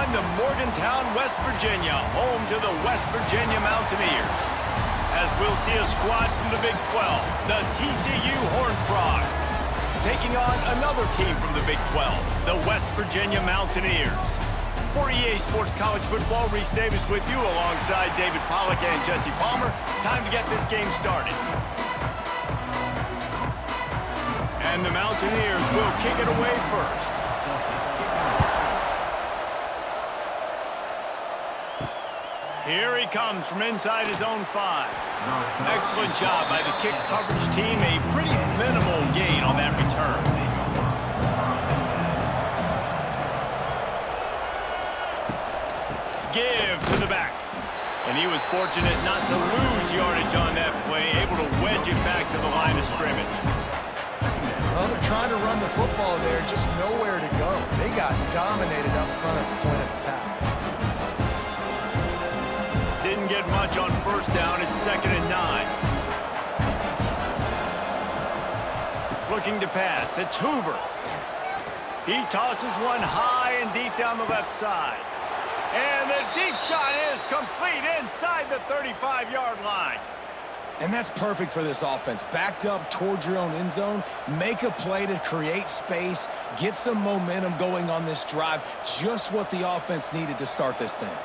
in to Morgantown, West Virginia, home to the West Virginia Mountaineers. As we'll see a squad from the Big 12, the TCU Horned Frogs, taking on another team from the Big 12, the West Virginia Mountaineers. For EA Sports College Football, Reese Davis with you alongside David Pollack and Jesse Palmer. Time to get this game started. And the Mountaineers will kick it away first. Here he comes from inside his own 5. Excellent job by the kick coverage team. A pretty minimal gain on that return. Give to the back. And he was fortunate not to lose yardage on that play, able to wedge it back to the line of scrimmage. Well, they're trying to run the football there, just nowhere to go. They got dominated up front at the point of attack. Didn't get much on first down. It's 2nd and 9. Looking to pass. It's Hoover. He tosses one high and deep down the left side. And the deep shot is complete inside the 35-yard line. And that's perfect for this offense. Backed up towards your own end zone, make a play to create space, get some momentum going on this drive. Just what the offense needed to start this thing.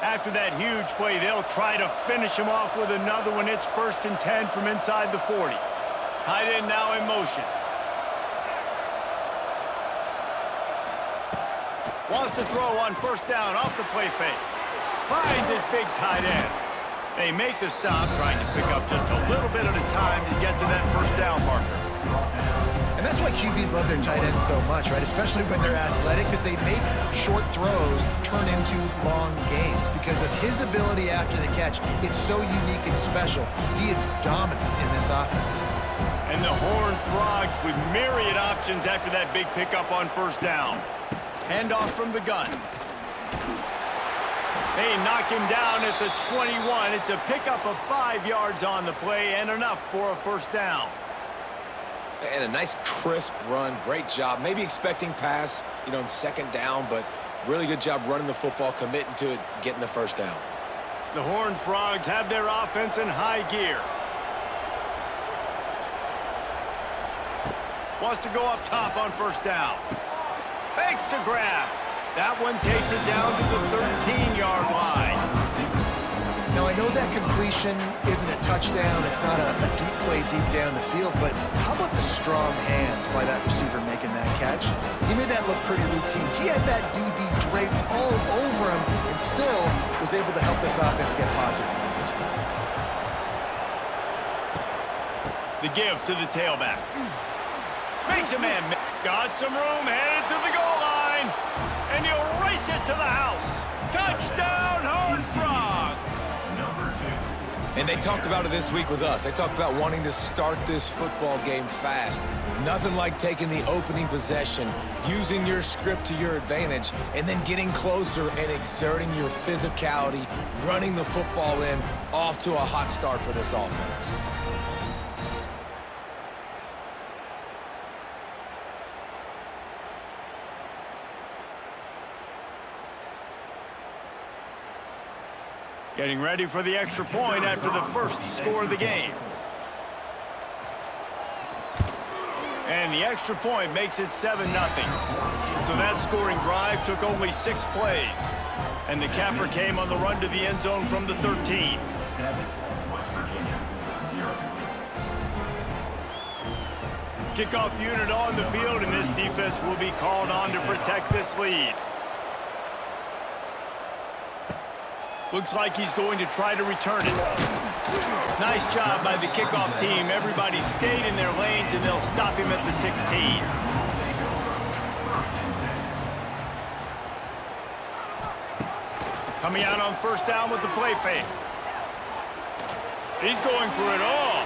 After that huge play, they'll try to finish him off with another one. It's 1st and 10 from inside the 40. Tight end now in motion. Wants to throw on first down off the play fake. Finds his big tight end. They make the stop, trying to pick up just a little bit at a time to get to that first down marker. And that's why QBs love their tight ends so much, right? Especially when they're athletic, because they make short throws turn into long gains. Because of his ability after the catch, it's so unique and special. He is dominant in this offense. And the Horned Frogs with myriad options after that big pickup on first down. Handoff from the gun. They knock him down at the 21. It's a pickup of 5 yards on the play and enough for a first down. And a nice crisp run. Great job. Maybe expecting pass, in 2nd down, but really good job running the football, committing to it, getting the first down. The Horned Frogs have their offense in high gear. Wants to go up top on first down. Fakes to grab. That one takes it down to the 13-yard line. Now, I know that completion isn't a touchdown. It's not a deep play deep down the field, but how about the strong hands by that receiver making that catch? He made that look pretty routine. He had that DB draped all over him and still was able to help this offense get positive points. The give to the tailback. Makes a man. Got some room, headed to the goal line, and he'll race it to the house. Touchdown, Horned Frogs! And they talked about it this week with us. They talked about wanting to start this football game fast. Nothing like taking the opening possession, using your script to your advantage, and then getting closer and exerting your physicality, running the football in, off to a hot start for this offense. Getting ready for the extra point after the first score of the game. And the extra point makes it 7-0. So that scoring drive took only 6 plays. And the capper came on the run to the end zone from the 13. Kickoff unit on the field, and this defense will be called on to protect this lead. Looks like he's going to try to return it. Nice job by the kickoff team. Everybody stayed in their lanes, and they'll stop him at the 16. Coming out on first down with the play fake. He's going for it all.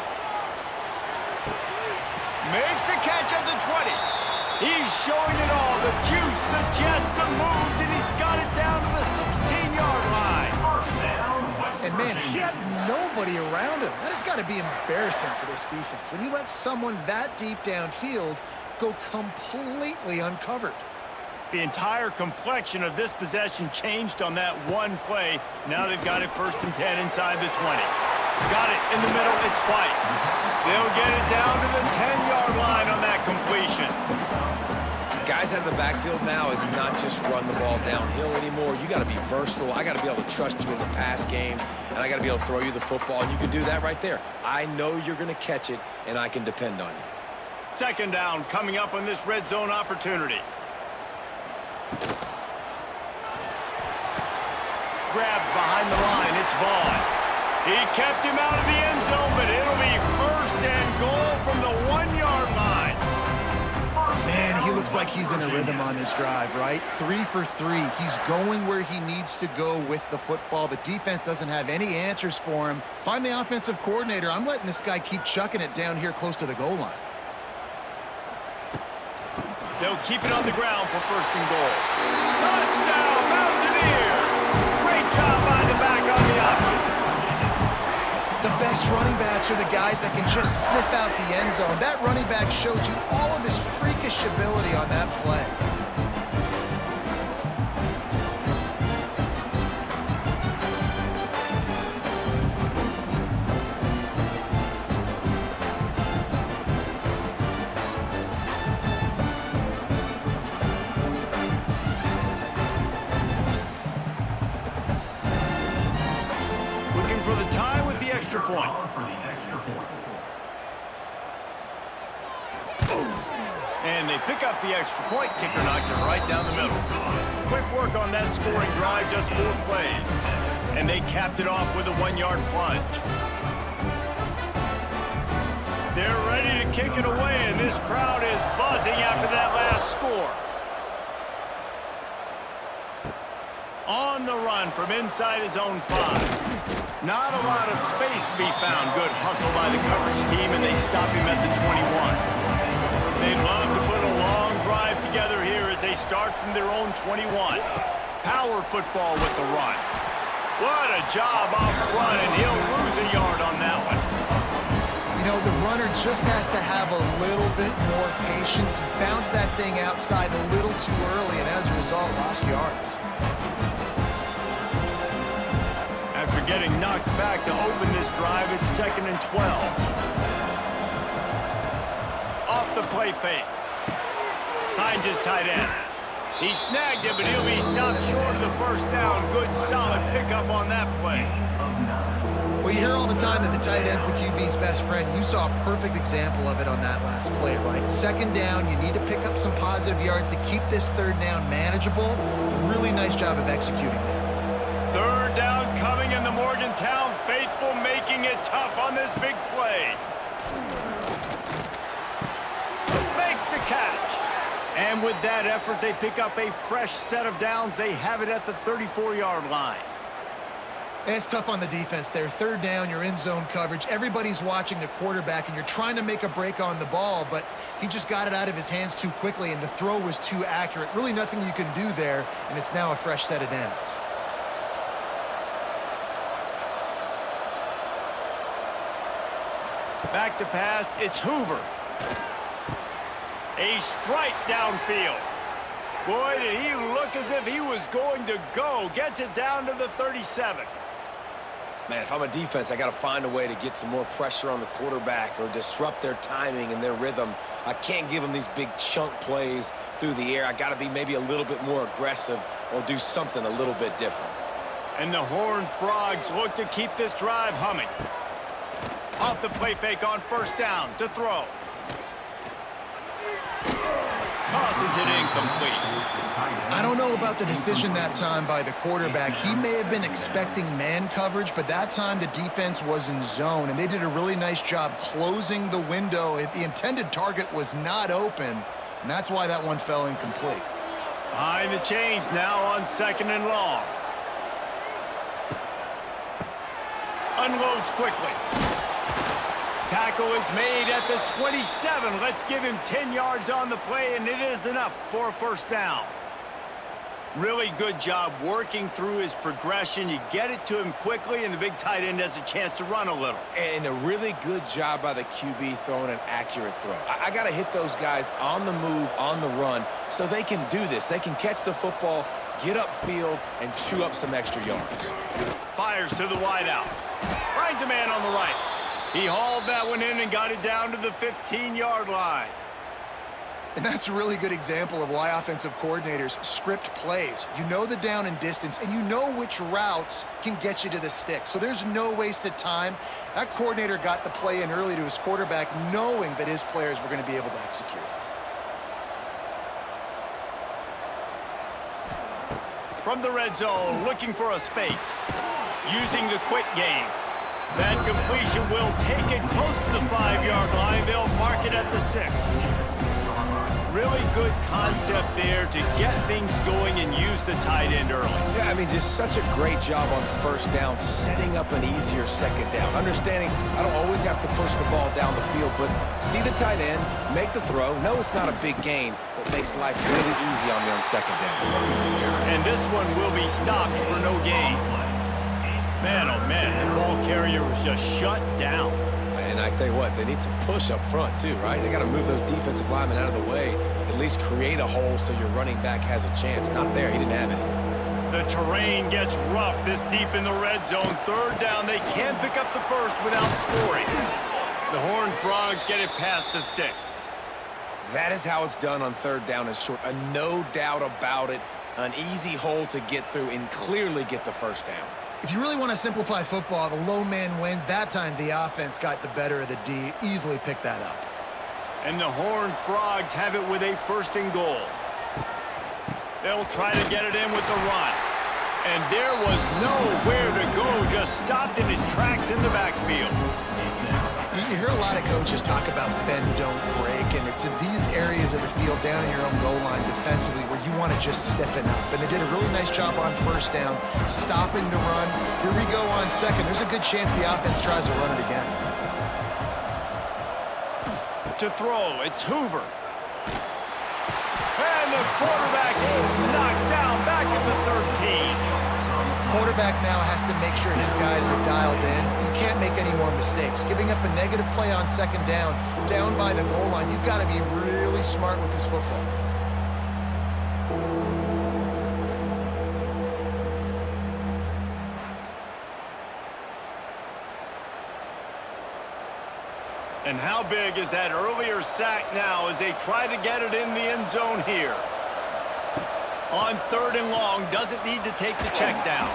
Makes a catch at the 20. He's showing it all. The juice, the jets, the moves, and he's got it down to the 16-yard line. And, man, he had nobody around him. That has got to be embarrassing for this defense. When you let someone that deep downfield go completely uncovered. The entire complexion of this possession changed on that one play. Now they've got it 1st and 10 inside the 20. Got it in the middle. It's White. They'll get it down to the 10-yard line on that completion. Guys out of the backfield now, it's not just run the ball downhill anymore. You got to be versatile. I got to be able to trust you in the pass game, and I got to be able to throw you the football, and you can do that right there. I know you're going to catch it, and I can depend on you. 2nd down coming up on this red zone opportunity. Grabbed behind the line. It's Vaughn. He kept him out of the end zone, but it'll be 1st and goal from the 1-yard line. Man, he looks like he's in a rhythm on this drive, right? 3 for 3. He's going where he needs to go with the football. The defense doesn't have any answers for him. Find the offensive coordinator. I'm letting this guy keep chucking it down here close to the goal line. They'll keep it on the ground for 1st and goal. Touchdown, Mountaineers! Great job by the back on the option. The best running backs are the guys that can just sniff out the end zone. That running back showed you all of his freakish ability on that play. Looking for the tie with the extra point. And they pick up the extra point. Kicker knocked it right down the middle. Quick work on that scoring drive, just 4 plays. And they capped it off with a 1-yard plunge. They're ready to kick it away, and this crowd is buzzing after that last score. On the run from inside his own 5. Not a lot of space to be found. Good hustle by the coverage team, and they stop him at the 21. They'd love to put a long drive together here as they start from their own 21. Power football with the run. What a job up front, and he'll lose a yard on that one. You know, the runner just has to have a little bit more patience. He bounced that thing outside a little too early, and as a result, lost yards. After getting knocked back to open this drive, it's 2nd and 12. Off the play fake. Finds his tight end. He snagged it, but he'll be stopped short of the 1st down. Good, solid pickup on that play. Well, you hear all the time that the tight end's the QB's best friend. You saw a perfect example of it on that last play, right? 2nd down, you need to pick up some positive yards to keep this 3rd down manageable. Really nice job of executing there. 3rd down coming in the Morgantown faithful, making it tough on this big play. Makes the catch. And with that effort, they pick up a fresh set of downs. They have it at the 34-yard line. It's tough on the defense there. 3rd down, you're in zone coverage. Everybody's watching the quarterback, and you're trying to make a break on the ball, but he just got it out of his hands too quickly, and the throw was too accurate. Really nothing you can do there, and it's now a fresh set of downs. Back to pass, it's Hoover. A strike downfield. Boy, did he look as if he was going to go. Gets it down to the 37. Man, if I'm a defense, I got to find a way to get some more pressure on the quarterback or disrupt their timing and their rhythm. I can't give them these big chunk plays through the air. I got to be maybe a little bit more aggressive or do something a little bit different. And the Horned Frogs look to keep this drive humming. Off the play fake on 1st down to throw. Tosses it incomplete. I don't know about the decision that time by the quarterback. He may have been expecting man coverage, but that time the defense was in zone, and they did a really nice job closing the window. The intended target was not open, and that's why that one fell incomplete. Behind the chains now on 2nd and long. Unloads quickly. Tackle is made at the 27. Let's give him 10 yards on the play, and it is enough for a 1st down. Really good job working through his progression. You get it to him quickly, and the big tight end has a chance to run a little. And a really good job by the QB throwing an accurate throw. I got to hit those guys on the move, on the run, so they can do this. They can catch the football, get upfield, and chew up some extra yards. Fires to the wideout. Finds a man on the right. He hauled that one in and got it down to the 15-yard line. And that's a really good example of why offensive coordinators script plays. You know the down and distance, and you know which routes can get you to the stick. So there's no wasted time. That coordinator got the play in early to his quarterback, knowing that his players were going to be able to execute. From the red zone, looking for a space. Using the quick game. That completion will take it close to the 5-yard line. They'll mark it at the 6. Really good concept there to get things going and use the tight end early. Yeah, I mean, just such a great job on first down, setting up an easier second down. Understanding I don't always have to push the ball down the field, but see the tight end, make the throw. No, it's not a big gain, but makes life really easy on me on second down. And this one will be stopped for no gain. Man, oh man, the ball carrier was just shut down. And I tell you what, they need some push up front too, right? They got to move those defensive linemen out of the way, at least create a hole so your running back has a chance. Not there, he didn't have any. The terrain gets rough this deep in the red zone. Third down, they can't pick up the first without scoring. The Horned Frogs get it past the sticks. That is how it's done on third down and short. No doubt about it. An easy hole to get through and clearly get the first down. If you really want to simplify football, the low man wins. That time the offense got the better of the D. Easily picked that up. And the Horned Frogs have it with a 1st and goal. They'll try to get it in with the run. And there was nowhere to go, just stopped in his tracks in the backfield. You hear a lot of coaches talk about bend, don't break, and it's in these areas of the field down in your own goal line defensively where you want to just stiffen up. And they did a really nice job on first down, stopping to run. Here we go on second. There's a good chance the offense tries to run it again. To throw, it's Hoover. And the quarterback is knocked down back at the 13. Quarterback now has to make sure his guys are dialed in. You can't make any more mistakes. Giving up a negative play on second down by the goal line, you've got to be really smart with this football. And how big is that earlier sack now as they try to get it in the end zone here? On 3rd and long, doesn't need to take the check down.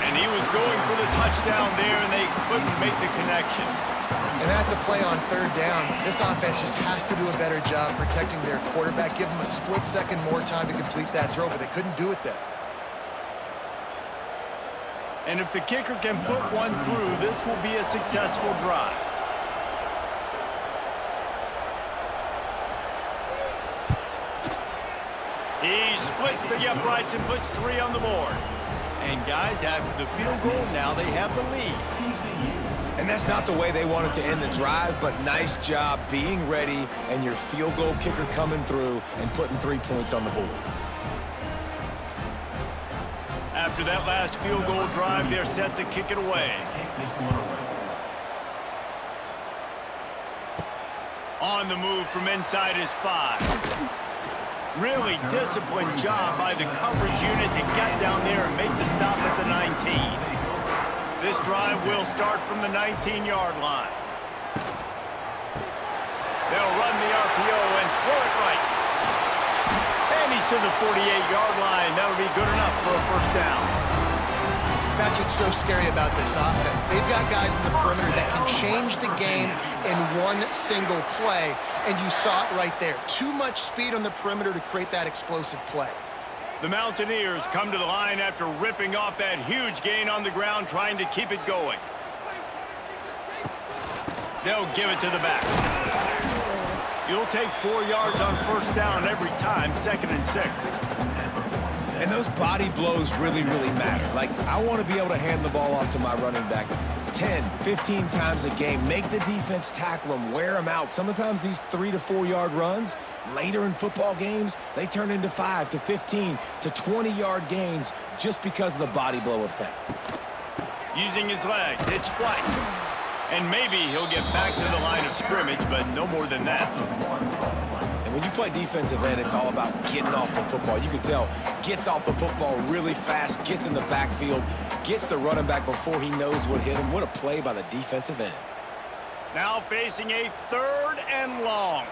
And he was going for the touchdown there, and they couldn't make the connection. And that's a play on 3rd down. This offense just has to do a better job protecting their quarterback. Give them a split second more time to complete that throw, but they couldn't do it there. And if the kicker can put one through, this will be a successful drive. He splits the uprights and puts 3 on the board. And guys, after the field goal, now they have the lead. And that's not the way they wanted to end the drive, but nice job being ready and your field goal kicker coming through and putting 3 points on the board. After that last field goal drive, they're set to kick it away. On the move from inside his 5. Really disciplined job by the coverage unit to get down there and make the stop at the 19. This drive will start from the 19-yard line. They'll run the RPO and throw it right. And he's to the 48-yard line. That'll be good enough for a 1st down. That's what's so scary about this offense. They've got guys in the perimeter that can change the game in one single play, and you saw it right there. Too much speed on the perimeter to create that explosive play. The Mountaineers come to the line after ripping off that huge gain on the ground, trying to keep it going. They'll give it to the back. You'll take 4 yards on 1st down every time, 2nd and 6. And those body blows really, really matter. Like, I want to be able to hand the ball off to my running back 10, 15 times a game. Make the defense tackle them, wear them out. Sometimes these 3 to 4 yard runs, later in football games, they turn into 5 to 15 to 20 yard gains just because of the body blow effect. Using his legs, it's flight. And maybe he'll get back to the line of scrimmage, but no more than that. And when you play defensive end, it's all about getting off the football. You can tell, gets off the football really fast, gets in the backfield, gets the running back before he knows what hit him. What a play by the defensive end. Now facing a 3rd and long.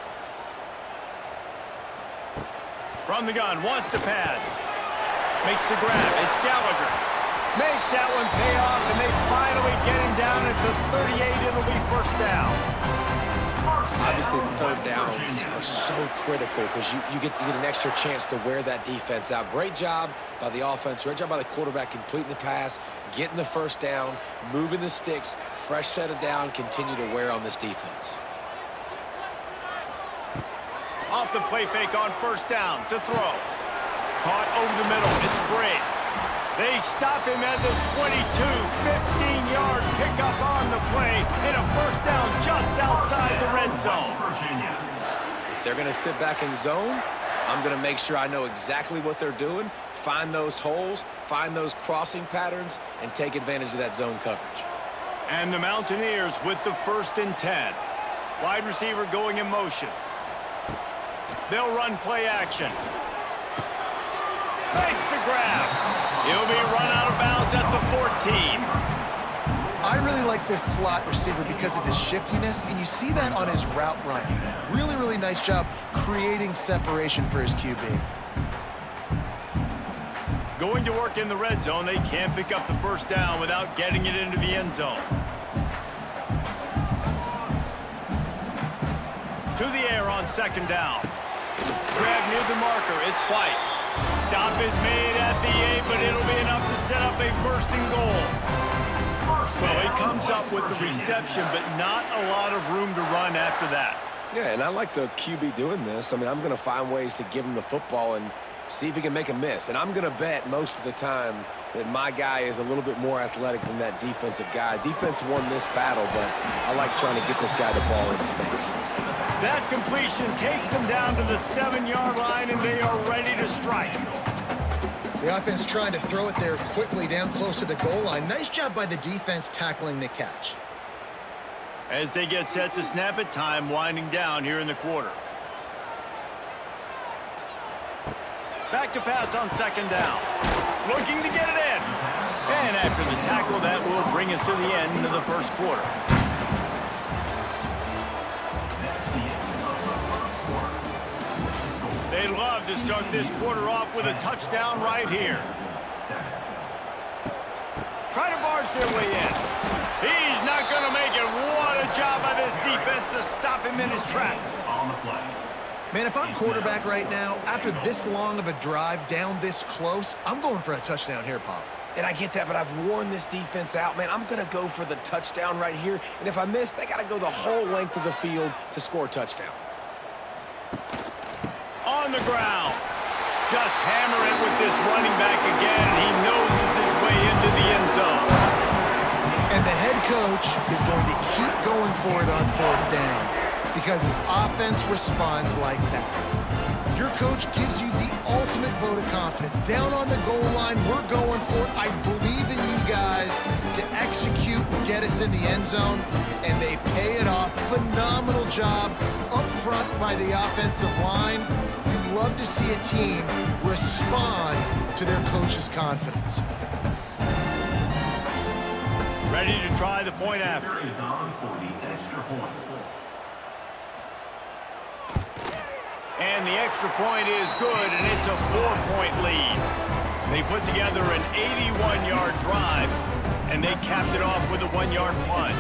From the gun, wants to pass. Makes the grab, it's Gallagher. Makes that one pay off, and they finally get him down at the 38. It'll be 1st down. Obviously, 3rd downs are so critical because you get an extra chance to wear that defense out. Great job by the offense. Great job by the quarterback completing the pass, getting the 1st down, moving the sticks, fresh set of down, continue to wear on this defense. Off the play fake on 1st down to throw. Caught over the middle. It's Bray. They stop him at the 22, 15-yard pickup on the play, and a 1st down just outside the red zone. If they're going to sit back in zone, I'm going to make sure I know exactly what they're doing, find those holes, find those crossing patterns, and take advantage of that zone coverage. And the Mountaineers with the 1st and 10. Wide receiver going in motion. They'll run play action. Makes the grab. He'll be run out of bounds at the 14. I really like this slot receiver because of his shiftiness, and you see that on his route run. Really, really nice job creating separation for his QB. Going to work in the red zone, they can't pick up the 1st down without getting it into the end zone. To the air on 2nd down. Grab near the marker, it's White. Stop is made at the 8, but it'll be enough to set up a 1st and goal. Well, he comes up with the reception, but not a lot of room to run after that. Yeah, and I like the QB doing this. I mean, I'm going to find ways to give him the football and see if he can make a miss. And I'm going to bet most of the time that my guy is a little bit more athletic than that defensive guy. Defense won this battle, but I like trying to get this guy the ball in space. That completion takes them down to the 7-yard line, and they are ready to strike. The offense trying to throw it there quickly down close to the goal line. Nice job by the defense tackling the catch. As they get set to snap it, time winding down here in the quarter. Back to pass on 2nd down. Looking to get it in. And after the tackle, that will bring us to the end of the 1st quarter. They'd love to start this quarter off with a touchdown right here. Try to barge their way in. He's not going to make it. What a job by this defense to stop him in his tracks. Man, if I'm quarterback right now, after this long of a drive down this close, I'm going for a touchdown here, Pop. And I get that, but I've worn this defense out, man. I'm going to go for the touchdown right here. And if I miss, they got to go the whole length of the field to score a touchdown. On the ground. Just hammer it with this running back again. He noses his way into the end zone. And the head coach is going to keep going for it on 4th down because his offense responds like that. Your coach gives you the ultimate vote of confidence. Down on the goal line, we're going for it. I believe in you guys to execute and get us in the end zone, and they pay it off. Phenomenal job up front by the offensive line. You love to see a team respond to their coach's confidence. Ready to try the point after. And the extra point is good, and it's a 4-point lead. They put together an 81-yard drive, and they capped it off with a 1-yard plunge.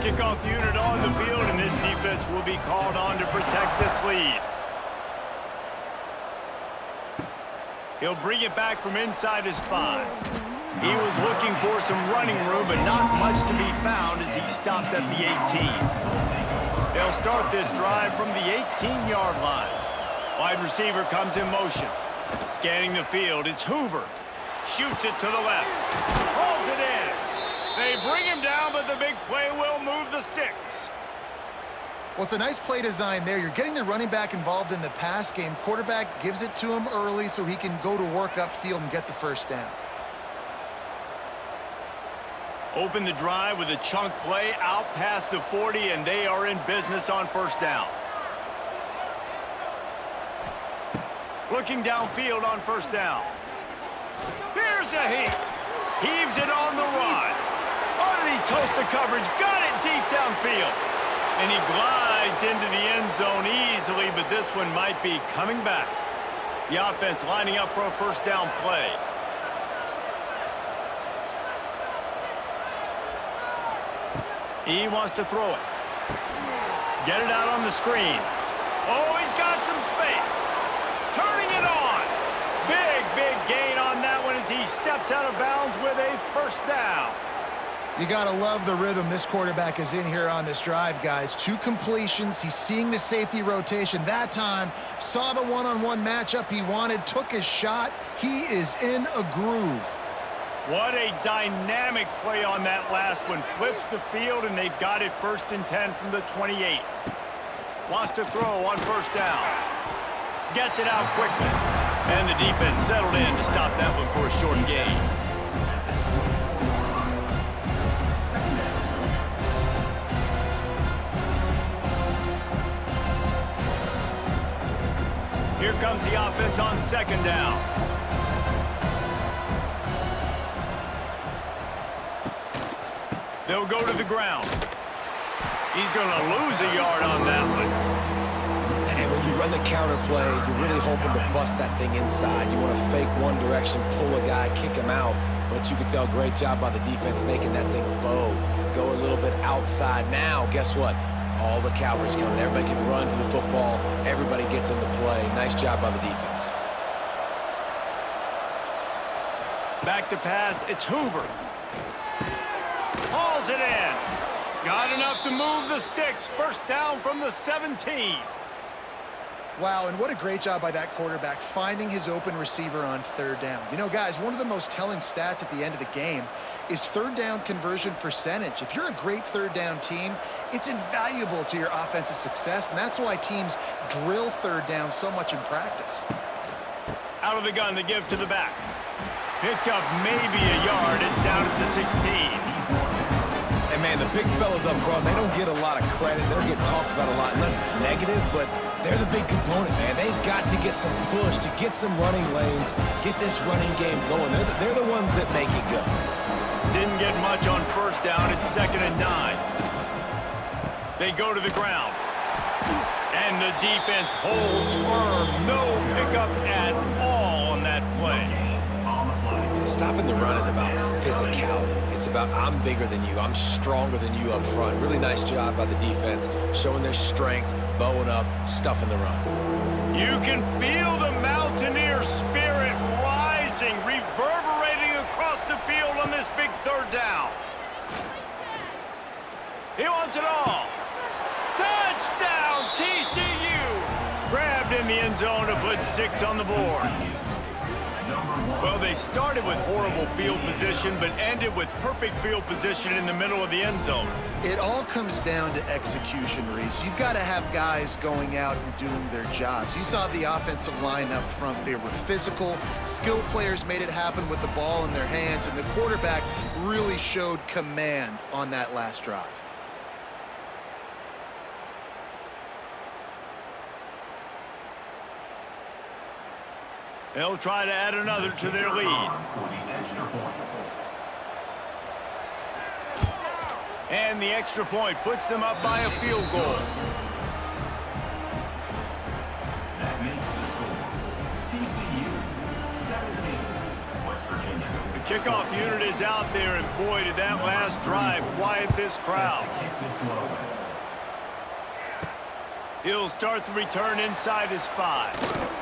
Kickoff unit on the field, and this defense will be called on to protect this lead. He'll bring it back from inside his 5. He was looking for some running room, but not much to be found as he stopped at the 18. They'll start this drive from the 18-yard line. Wide receiver comes in motion. Scanning the field, it's Hoover. Shoots it to the left. Hauls it in. They bring him down, but the big play will move the sticks. Well, it's a nice play design there. You're getting the running back involved in the pass game. Quarterback gives it to him early so he can go to work upfield and get the first down. Open the drive with a chunk play out past the 40, and they are in business on first down. Looking downfield on first down. Here's a heat. Heaves it on the run. Underneath toast the coverage. Got it deep downfield. And he glides into the end zone easily, but this one might be coming back. The offense lining up for a first down play. He wants to throw it. Get it out on the screen. Oh, he's got some space. Turning it on. Big gain on that one as he steps out of bounds with a first down. You got to love the rhythm this quarterback is in here on this drive, guys. 2 completions. He's seeing the safety rotation that time. Saw the one-on-one matchup he wanted. Took his shot. He is in a groove. What a dynamic play on that last one. Flips the field, and they've got it 1st and 10 from the 28. Wants to throw on first down. Gets it out quickly. And the defense settled in to stop that one for a short gain. Here comes the offense on second down. They'll go to the ground. He's going to lose a yard on that one. And when you run the counter play, you're really hoping to bust that thing inside. You want to fake one direction, pull a guy, kick him out. But you can tell, great job by the defense making that thing bow. Go a little bit outside. Now, guess what? All the cavalry's coming. Everybody can run to the football. Everybody gets into play. Nice job by the defense. Back to pass. It's Hoover. Hauls it in. Got enough to move the sticks. First down from the 17. Wow, and what a great job by that quarterback finding his open receiver on third down. You know, guys, one of the most telling stats at the end of the game is third down conversion percentage. If you're a great third down team, it's invaluable to your offensive success, and that's why teams drill third down so much in practice. Out of the gun to give to the back. Picked up maybe a yard. It's down at the 16. And, man, the big fellas up front, they don't get a lot of credit. They don't get talked about a lot unless it's negative, but they're the big component, man. They've got to get some push, to get some running lanes, get this running game going. They're the ones that make it go. Didn't get much on first down. It's 2nd and 9. They go to the ground. And the defense holds firm. No pickup at all on that play. Stopping the run is about physicality. It's about I'm bigger than you. I'm stronger than you up front. Really nice job by the defense, showing their strength, bowing up, stuffing the run. You can feel the Mountaineer spirit rising, reverberating across the field on this big third down. He wants it all. Touchdown, TCU! Grabbed in the end zone to put 6 on the board. Well, they started with horrible field position, but ended with perfect field position in the middle of the end zone. It all comes down to execution, Reese. You've got to have guys going out and doing their jobs. You saw the offensive line up front. They were physical. Skill players made it happen with the ball in their hands, and the quarterback really showed command on that last drive. They'll try to add another to their lead. And the extra point puts them up by a field goal. That makes the score TCU 17, West Virginia. The kickoff unit is out there, and boy, did that last drive quiet this crowd. He'll start the return inside his 5.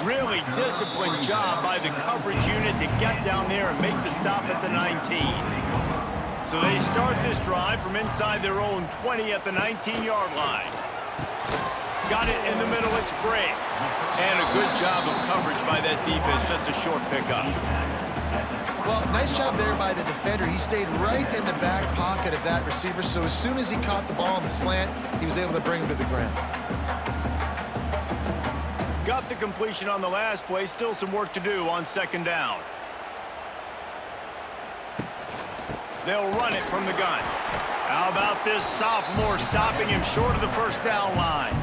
Really disciplined job by the coverage unit to get down there and make the stop at the 19. So they start this drive from inside their own 20 at the 19-yard line. Got it in the middle, it's Bray. job of coverage by that defense, just a short pickup. Well, nice job there by the defender. He stayed right in the back pocket of that receiver, so as soon as he caught the ball on the slant, he was able to bring him to the ground. Got the completion on the last play. Still some work to do on second down. They'll run it from the gun. How about this sophomore stopping him short of the first down line?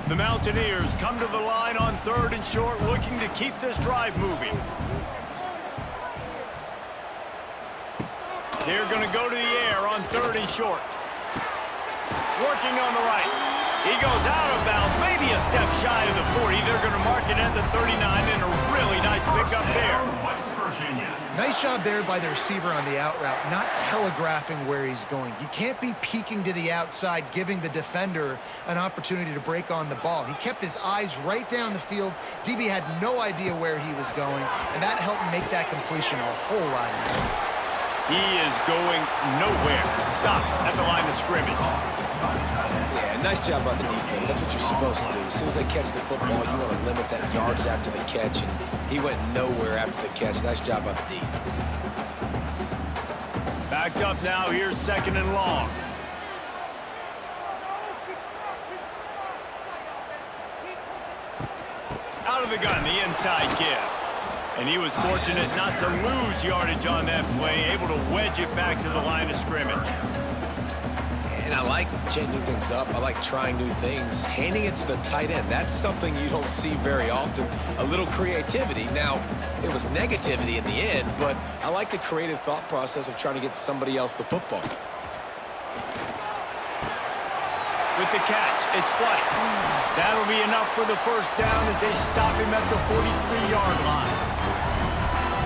The Mountaineers come to the line on 3rd and short, looking to keep this drive moving. They're going to go to the air on 3rd and short. Working on the right. He goes out of bounds, maybe a step shy of the 40. They're going to mark it at the 39, and a really nice pickup there. West Virginia. Nice job there by the receiver on the out route, not telegraphing where he's going. You can't be peeking to the outside, giving the defender an opportunity to break on the ball. He kept his eyes right down the field. DB had no idea where he was going, and that helped make that completion a whole lot easier. He is going nowhere. Stop at the line of scrimmage. Yeah, nice job by the defense. That's what you're supposed to do. As soon as they catch the football, you want to limit that yards after the catch, and he went nowhere after the catch. Nice job by the D. Backed up now. Here's 2nd and long. Out of the gun, the inside give. And he was fortunate not to lose yardage on that play, able to wedge it back to the line of scrimmage. And I like changing things up. I like trying new things. Handing it to the tight end, that's something you don't see very often. A little creativity. Now, it was negativity in the end, but I like the creative thought process of trying to get somebody else the football. With the catch, it's Blight. That'll be enough for the first down as they stop him at the 43-yard line.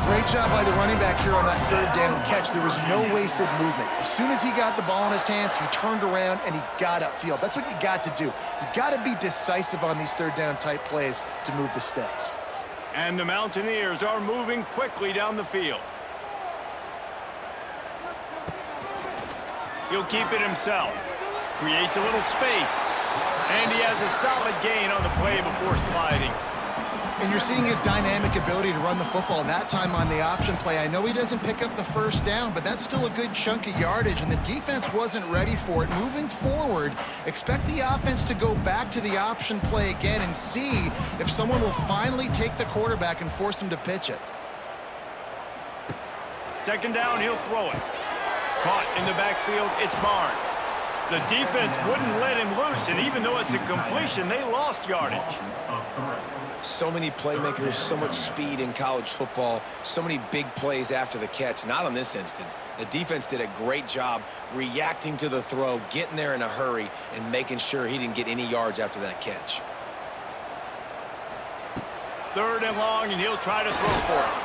Great job by the running back here on that 3rd down catch. There was no wasted movement. As soon as he got the ball in his hands, he turned around and he got upfield. That's what you got to do. You got to be decisive on these 3rd down type plays to move the sticks. And the Mountaineers are moving quickly down the field. He'll keep it himself. Creates a little space. And he has a solid gain on the play before sliding. And you're seeing his dynamic ability to run the football, that time on the option play. I know he doesn't pick up the first down, but that's still a good chunk of yardage, and the defense wasn't ready for it. Moving forward, expect the offense to go back to the option play again and see if someone will finally take the quarterback and force him to pitch it. 2nd down, he'll throw it. Caught in the backfield, it's Barnes. The defense wouldn't let him loose, and even though it's a completion, they lost yardage. So many playmakers, so much speed in college football, so many big plays after the catch. Not on this instance. The defense did a great job reacting to the throw, getting there in a hurry, and making sure he didn't get any yards after that catch. 3rd and long, and he'll try to throw for it.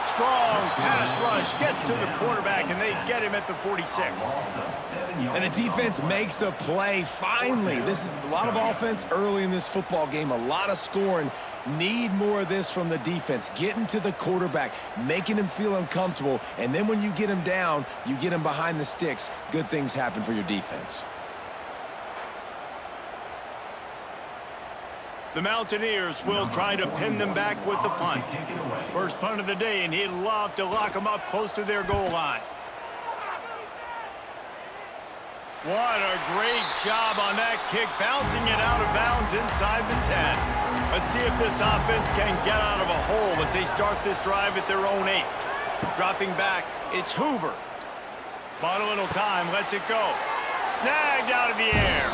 Strong pass rush gets to the quarterback, and they get him at the 46. And the defense makes a play, finally. This is a lot of offense early in this football game, a lot of scoring. Need more of this from the defense, getting to the quarterback, making him feel uncomfortable, and then when you get him down, you get him behind the sticks. Good things happen for your defense. The Mountaineers will try to pin them back with the punt. First punt of the day, and he'd love to lock them up close to their goal line. What a great job on that kick, bouncing it out of bounds inside the 10. Let's see if this offense can get out of a hole as they start this drive at their own 8. Dropping back, it's Hoover. Bought a little time, lets it go. Snagged out of the air.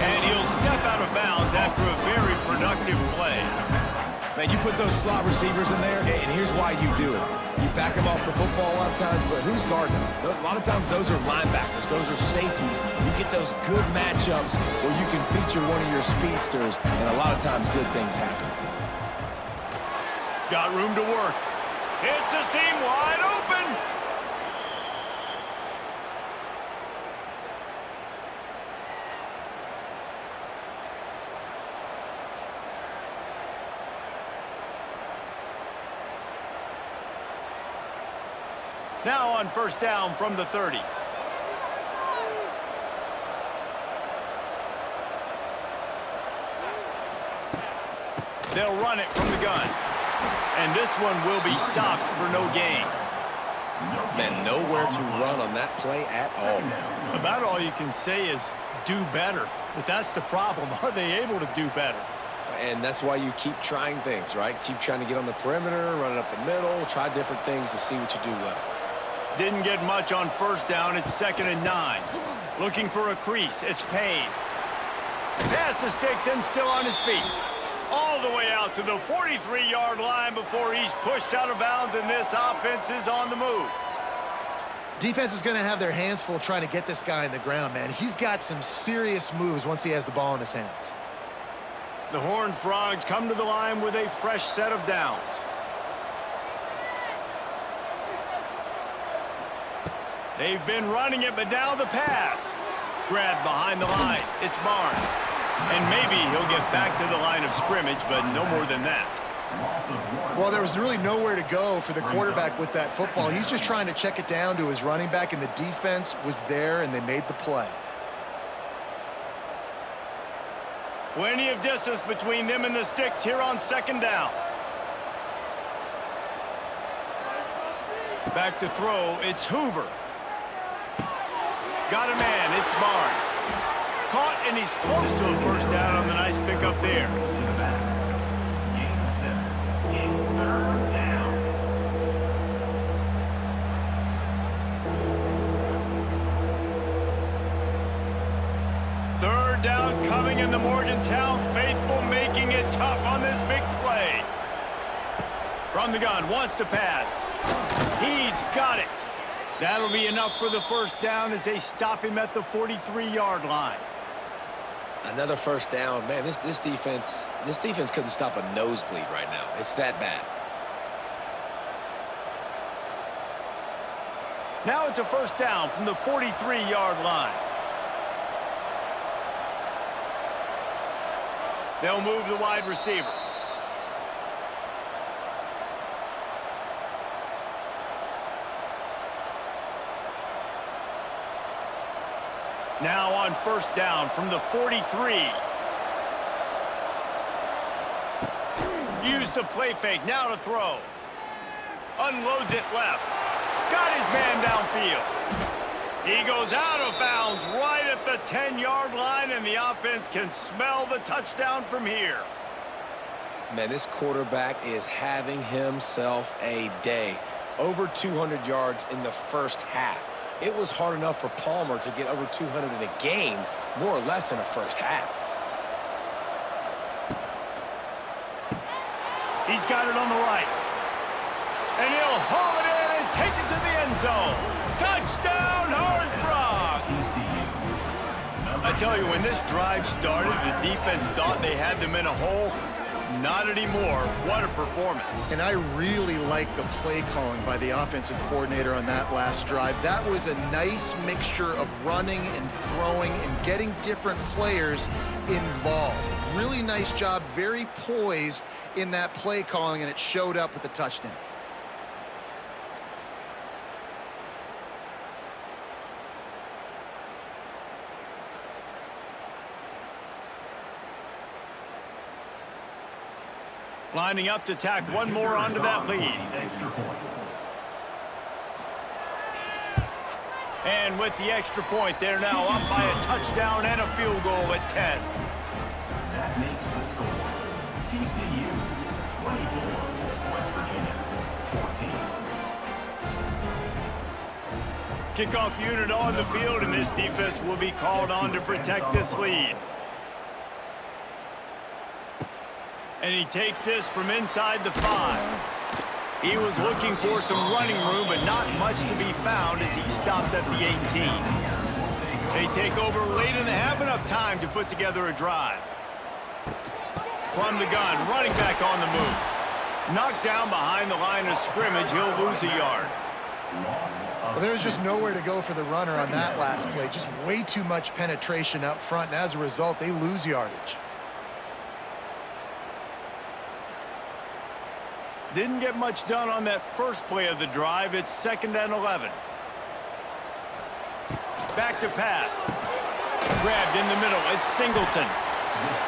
And he'll step out of bounds after a very productive play. Man, you put those slot receivers in there, and here's why you do it. You back them off the football a lot of times, but who's guarding them? A lot of times those are linebackers. Those are safeties. You get those good matchups where you can feature one of your speedsters, and a lot of times good things happen. Got room to work. It's a seam wide open. Now on first down from the 30. They'll run it from the gun. And this one will be stopped for no gain. Man, nowhere to run on that play at all. About all you can say is do better. But that's the problem. Are they able to do better? And that's why you keep trying things, right? Keep trying to get on the perimeter, run it up the middle, try different things to see what you do well. Didn't get much on first down. It's 2nd and 9. Looking for a crease. It's Payne. Pass the sticks and still on his feet. All the way out to the 43-yard line before he's pushed out of bounds, and this offense is on the move. Defense is going to have their hands full trying to get this guy in the ground, man. He's got some serious moves once he has the ball in his hands. The Horned Frogs come to the line with a fresh set of downs. They've been running it, but now the pass. Grabbed behind the line. It's Barnes. And maybe he'll get back to the line of scrimmage, but no more than that. Well, there was really nowhere to go for the quarterback with that football. He's just trying to check it down to his running back, and the defense was there, and they made the play. Plenty of distance between them and the sticks here on 2nd down. Back to throw, it's Hoover. Got a man, it's Barnes. Caught, and he's close to a first down on the nice pickup there. Game 7 is 3rd down. Third down coming in the Morgantown faithful, making it tough on this big play. From the gun, wants to pass. He's got it. That'll be enough for the first down as they stop him at the 43-yard line. Another first down. Man, this defense couldn't stop a nosebleed right now. It's that bad. Now it's a first down from the 43-yard line. They'll move the wide receiver. Now on first down from the 43. Use the play fake, now to throw. Unloads it left. Got his man downfield. He goes out of bounds right at the 10-yard line, and the offense can smell the touchdown from here. Man, this quarterback is having himself a day. Over 200 yards in the first half. It was hard enough for Palmer to get over 200 in a game, more or less in a first half. He's got it on the right. And he'll haul it in and take it to the end zone. Touchdown, Horned Frogs! I tell you, when this drive started, the defense thought they had them in a hole. Not anymore. What a performance. And I really like the play calling by the offensive coordinator on that last drive. That was a nice mixture of running and throwing and getting different players involved. Really nice job, very poised in that play calling, and it showed up with the touchdown. Lining up to tack one more onto that lead. Extra point. And with the extra point, they're now up by a touchdown and a field goal at 10. That makes the score TCU 24, West Virginia 14. Kickoff unit on the field, and this defense will be called on to protect this lead. And he takes this from inside the 5. He was looking for some running room, but not much to be found as he stopped at the 18. They take over late in the half, enough time to put together a drive. From the gun, running back on the move. Knocked down behind the line of scrimmage, he'll lose a yard. Well, there was just nowhere to go for the runner on that last play. Just way too much penetration up front, and as a result, they lose yardage. Didn't get much done on that first play of the drive. It's 2nd and 11. Back to pass. Grabbed in the middle. It's Singleton.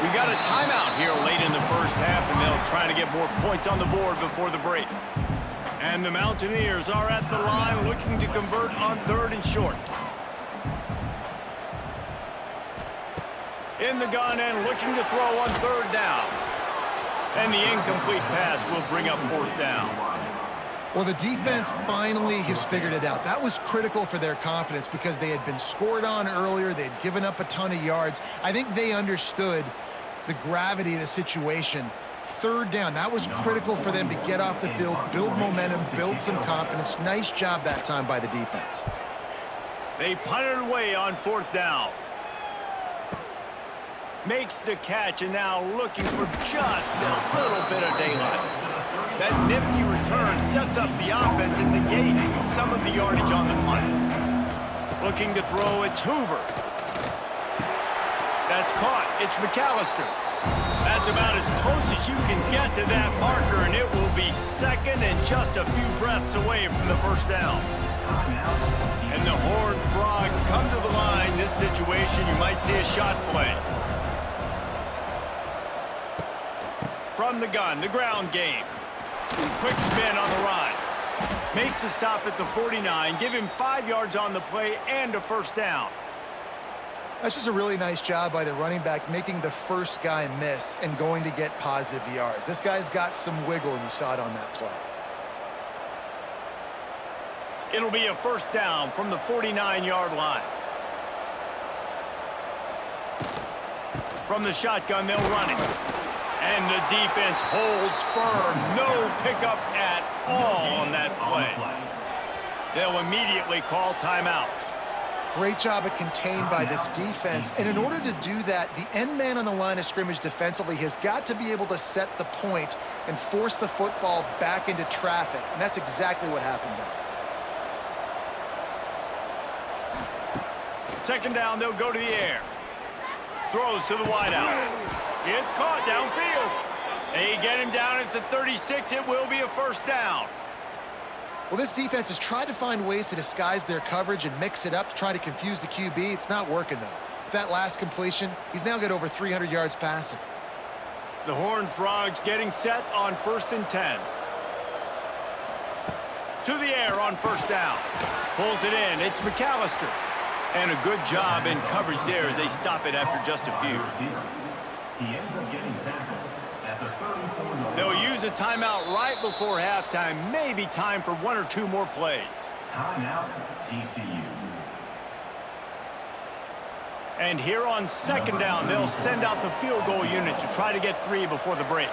We got a timeout here late in the first half, and they'll try to get more points on the board before the break. And the Mountaineers are at the line looking to convert on 3rd and short. In the gun and looking to throw on 3rd down. And the incomplete pass will bring up 4th down. Well, the defense finally has figured it out. That was critical for their confidence because they had been scored on earlier. They had given up a ton of yards. I think they understood the gravity of the situation. 3rd down, that was critical for them to get off the field, build momentum, build some confidence. Nice job that time by the defense. They punted away on 4th down. Makes the catch and now looking for just a little bit of daylight. That nifty return sets up the offense and negates some of the yardage on the punt. Looking to throw, it's Hoover. That's caught. It's McAllister. That's about as close as you can get to that marker, and it will be 2nd and just a few breaths away from the 1st down. And the Horned Frogs come to the line. This situation, you might see a shot play. From the gun, the ground game. Quick spin on the run. Makes the stop at the 49. Give him 5 yards on the play and a 1st down. That's just a really nice job by the running back, making the first guy miss and going to get positive yards. This guy's got some wiggle, and you saw it on that play. It'll be a 1st down from the 49-yard line. From the shotgun, they'll run it. And the defense holds firm. No pickup at all on that play. They'll immediately call timeout. Great job at contained by this defense. And in order to do that, the end man on the line of scrimmage defensively has got to be able to set the point and force the football back into traffic. And that's exactly what happened there. 2nd down, they'll go to the air. Throws to the wideout. It's caught downfield. They get him down at the 36. It will be a 1st down. Well, this defense has tried to find ways to disguise their coverage and mix it up to try to confuse the QB. It's not working, though. With that last completion, he's now got over 300 yards passing. The Horned Frogs getting set on 1st and 10. To the air on 1st down. Pulls it in. It's McAllister. And a good job in coverage there as they stop it after just a few. He ends up getting tackled at the 34-yard. They'll use a timeout right before halftime. Maybe time for 1 or 2 more plays. Timeout, TCU. And here on 2nd down, they'll send out the field goal unit to try to get 3 before the break.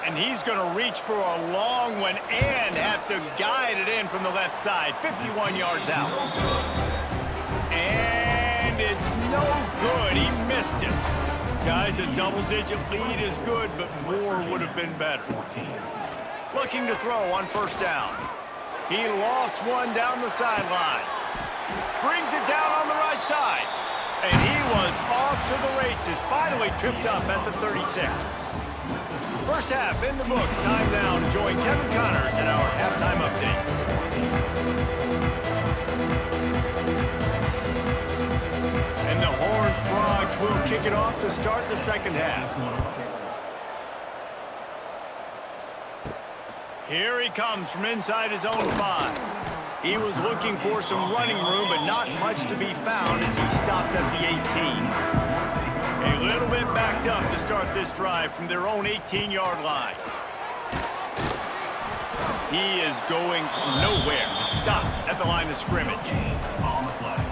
And he's going to reach for a long one and have to guide it in from the left side. 51 yards out. And it's no good. He missed it. Guys, a double-digit lead is good, but more would have been better. Looking to throw on 1st down. He lost one down the sideline. Brings it down on the right side. And he was off to the races. Finally tripped up at the 36. First half in the books. Time now to join Kevin Connors in our halftime update. And the Horned Frogs will kick it off to start the 2nd half. Here he comes from inside his own 5. He was looking for some running room, but not much to be found as he stopped at the 18. A little bit backed up to start this drive from their own 18-yard line. He is going nowhere. Stop at the line of scrimmage.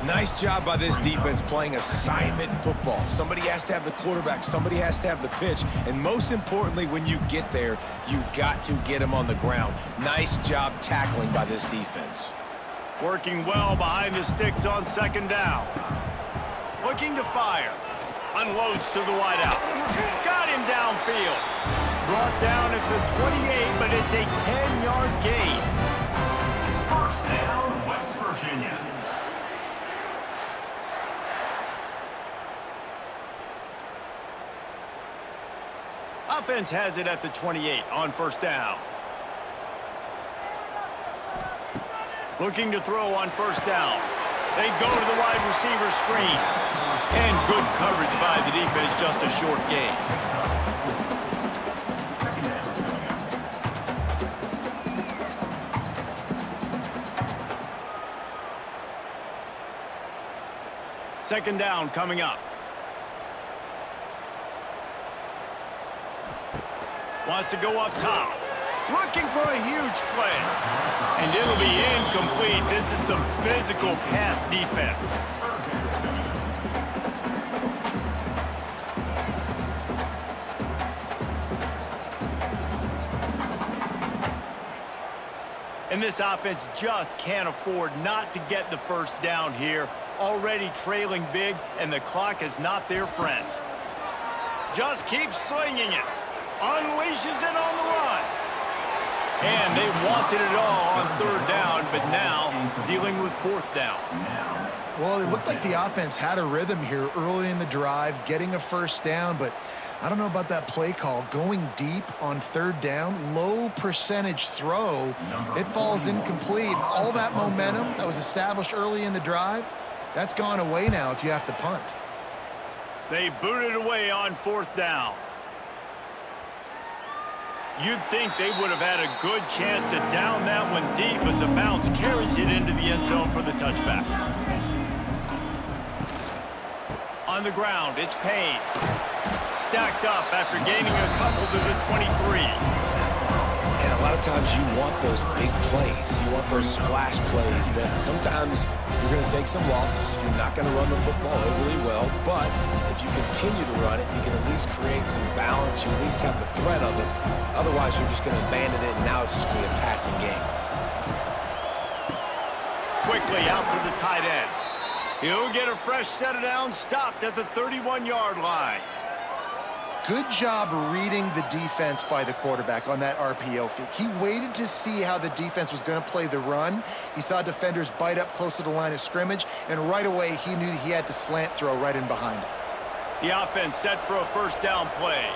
Nice job by this defense playing assignment football. Somebody has to have the quarterback, somebody has to have the pitch, and most importantly, when you get there, you got to get him on the ground. Nice job tackling by this defense. Working well behind the sticks on 2nd down. Looking to fire. Unloads to the wideout. Got him downfield. Brought down at the 28, but it's a 10-yard gain. 1st down, West Virginia. Offense has it at the 28 on 1st down. Looking to throw on first down. They go to the wide receiver screen. And good coverage by the defense, just a short gain. Second down coming up. Wants to go up top. Looking for a huge play. And it'll be incomplete. This is some physical pass defense. And this offense just can't afford not to get the first down here. Already trailing big, and the clock is not their friend. Just keeps slinging it. Unleashes it on the run. And they wanted it all on third down, but now dealing with fourth down. Well, it looked like the offense had a rhythm here early in the drive, getting a first down, but I don't know about that play call. Going deep on third down, low percentage throw, it falls incomplete. And all that momentum that was established early in the drive, that's gone away now if you have to punt. They booted away on fourth down. You'd think they would have had a good chance to down that one deep, but the bounce carries it into the end zone for the touchback. On the ground, it's Payne. Stacked up after gaining a couple to the 23. And a lot of times you want those big plays. You want those splash plays, but sometimes you're going to take some losses. You're not going to run the football overly well, but if you continue to run it, you can at least create some balance. You at least have the threat of it. Otherwise, you're just going to abandon it, and now it's just going to be a passing game. Quickly out to the tight end. He'll get a fresh set of downs, stopped at the 31-yard line. Good job reading the defense by the quarterback on that RPO fake. He waited to see how the defense was going to play the run. He saw defenders bite up close to the line of scrimmage, and right away he knew he had the slant throw right in behind him. The offense set for a first down play.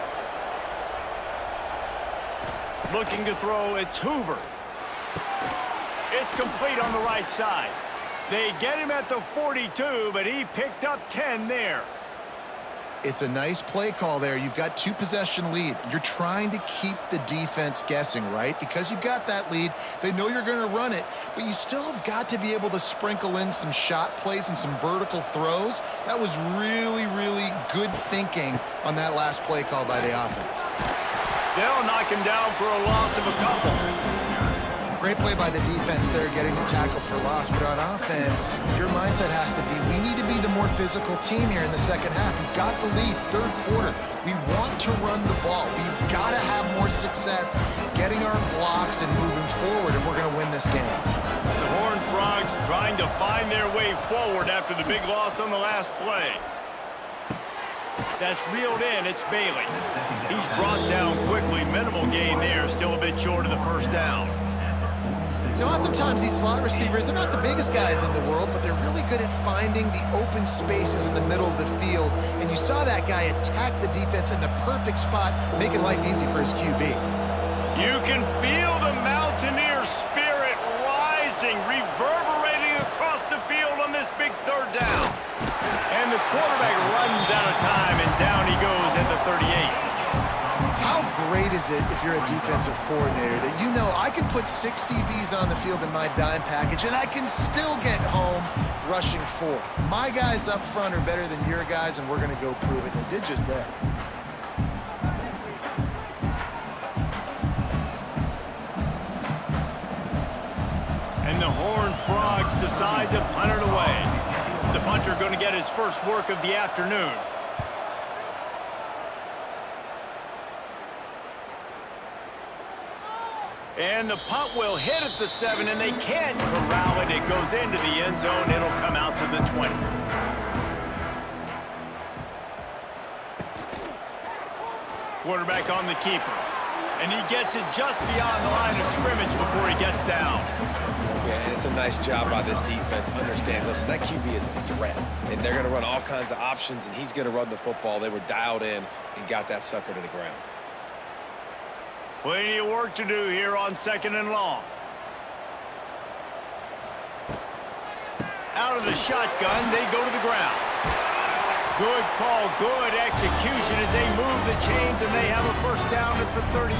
Looking to throw, it's Hoover. It's complete on the right side. They get him at the 42, but he picked up 10 there. It's a nice play call there. You've got two-possession lead. You're trying to keep the defense guessing, right? Because you've got that lead, they know you're going to run it, but you still have got to be able to sprinkle in some shot plays and some vertical throws. That was really, really good thinking on that last play call by the offense. They'll knock him down for a loss of a couple. Great play by the defense there, getting the tackle for loss. But on offense, your mindset has to be, we need to be the more physical team here in the second half. We've got the lead, third quarter. We want to run the ball. We've got to have more success getting our blocks and moving forward if we're going to win this game. The Horned Frogs trying to find their way forward after the big loss on the last play. That's reeled in. It's Bailey. He's brought down quickly. Minimal gain there. Still a bit short of the first down. You know, oftentimes these slot receivers, they're not the biggest guys in the world, but they're really good at finding the open spaces in the middle of the field. And you saw that guy attack the defense in the perfect spot, making life easy for his QB. You can feel the Mountaineer spirit rising, reverberating across the field on this big third down. And the quarterback runs out of time, and down he goes at the 38. How great is it if you're a defensive coordinator that you know I can put 6 DBs on the field in my dime package and I can still get home rushing 4. My guys up front are better than your guys, and we're going to go prove it. They did just that. And the Horned Frogs decide to punt it away. The punter going to get his first work of the afternoon. And the punt will hit at the 7, and they can't corral it. It goes into the end zone. It'll come out to the 20. Quarterback on the keeper. And he gets it just beyond the line of scrimmage before he gets down. Yeah, and it's a nice job by this defense. Understand, listen, that QB is a threat. And they're going to run all kinds of options, and he's going to run the football. They were dialed in and got that sucker to the ground. Plenty of work to do here on 2nd and long. Out of the shotgun, they go to the ground. Good call, good execution as they move the chains, and they have a first down at the 38.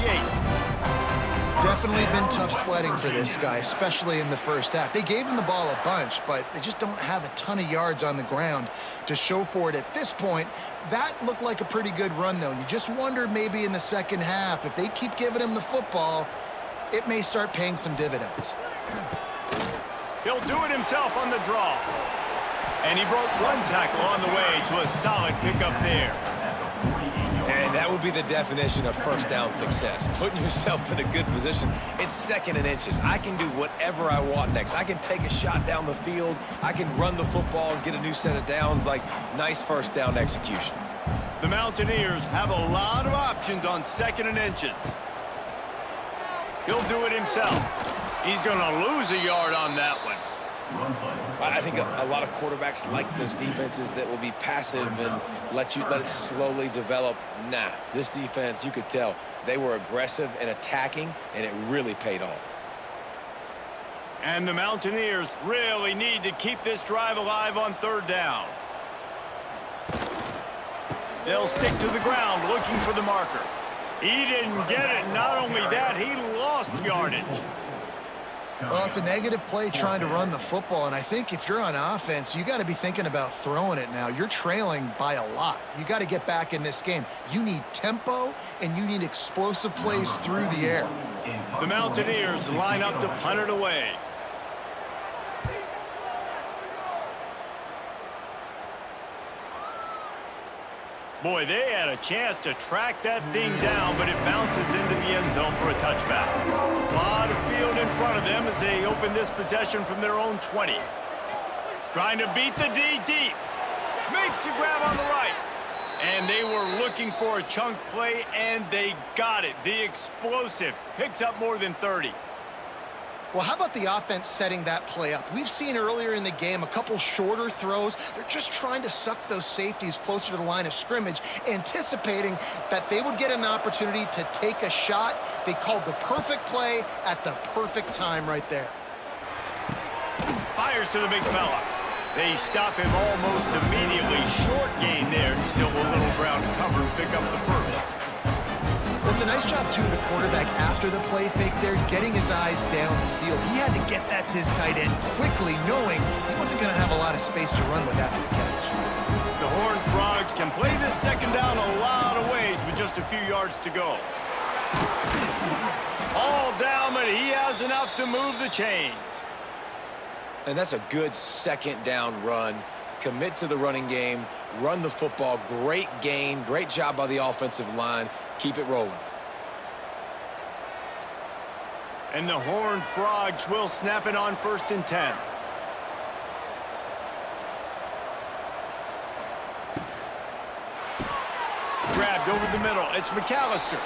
Definitely been tough sledding for this guy, especially in the first half. They gave him the ball a bunch, but they just don't have a ton of yards on the ground to show for it at this point. That looked like a pretty good run, though. You just wonder maybe in the second half, if they keep giving him the football, it may start paying some dividends. He'll do it himself on the draw. And he broke one tackle on the way to a solid pickup there. And that would be the definition of first down success. Putting yourself in a good position. It's 2nd and inches. I can do whatever I want next. I can take a shot down the field. I can run the football and get a new set of downs. Like, nice first down execution. The Mountaineers have a lot of options on 2nd and inches. He'll do it himself. He's going to lose a yard on that one. I think a lot of quarterbacks like those defenses that will be passive and let it slowly develop. Nah, this defense, you could tell, they were aggressive and attacking, and it really paid off. And the Mountaineers really need to keep this drive alive on 3rd down. They'll stick to the ground looking for the marker. He didn't get it. Not only that, he lost yardage. Well, it's a negative play trying to run the football, and I think if you're on offense, you got to be thinking about throwing it now. You're trailing by a lot. You got to get back in this game. You need tempo, and you need explosive plays through the air. The Mountaineers line up to punt it away. Boy, they had a chance to track that thing down, but it bounces into the end zone for a touchback. A lot of field in front of them as they open this possession from their own 20. Trying to beat the D deep. Makes the grab on the right. And they were looking for a chunk play, and they got it. The explosive picks up more than 30. Well, how about the offense setting that play up? We've seen earlier in the game a couple shorter throws. They're just trying to suck those safeties closer to the line of scrimmage, anticipating that they would get an opportunity to take a shot. They called the perfect play at the perfect time right there. Fires to the big fella. They stop him almost immediately. Short gain there, and still a little ground to cover and pick up the first. Well, it's a nice job, too, the quarterback after the play fake there, getting his eyes down the field. He had to get that to his tight end quickly, knowing he wasn't going to have a lot of space to run with after the catch. The Horned Frogs can play this 2nd down a lot of ways with just a few yards to go. All down, but he has enough to move the chains. And that's a good 2nd down run. Commit to the running game, run the football, great gain, great job by the offensive line. Keep it rolling. And the Horned Frogs will snap it on 1st and 10. Grabbed over the middle. It's McAllister.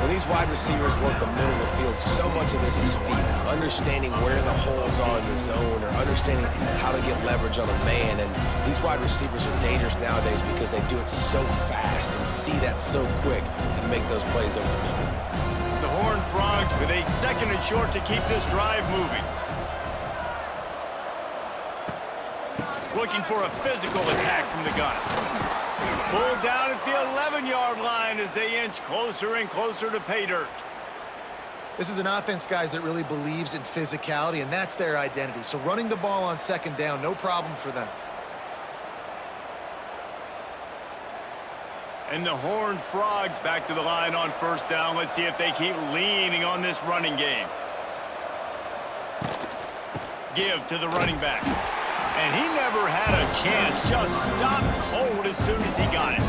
When these wide receivers work the middle of the field, so much of this is feet, understanding where the holes are in the zone or understanding how to get leverage on a man. And these wide receivers are dangerous nowadays because they do it so fast and see that so quick and make those plays over the middle. The Horned Frogs with a 2nd and short to keep this drive moving. Looking for a physical attack from the gun. Pulled down at the 11-yard line as they inch closer and closer to pay dirt. This is an offense, guys, that really believes in physicality, and that's their identity. So running the ball on 2nd down, no problem for them. And the Horned Frogs back to the line on 1st down. Let's see if they keep leaning on this running game. Give to the running back. And he never had a chance. Just stopped cold as soon as he got it.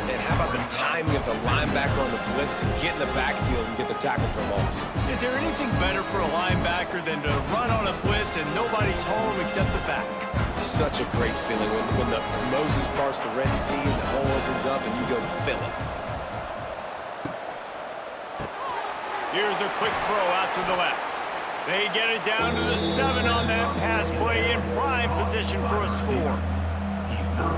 And how about the timing of the linebacker on the blitz to get in the backfield and get the tackle for a loss? Is there anything better for a linebacker than to run on a blitz and nobody's home except the back? Such a great feeling when the Moses parts the Red Sea and the hole opens up and you go fill it. Here's a quick throw out to the left. They get it down to the 7 on that pass play in prime position for a score.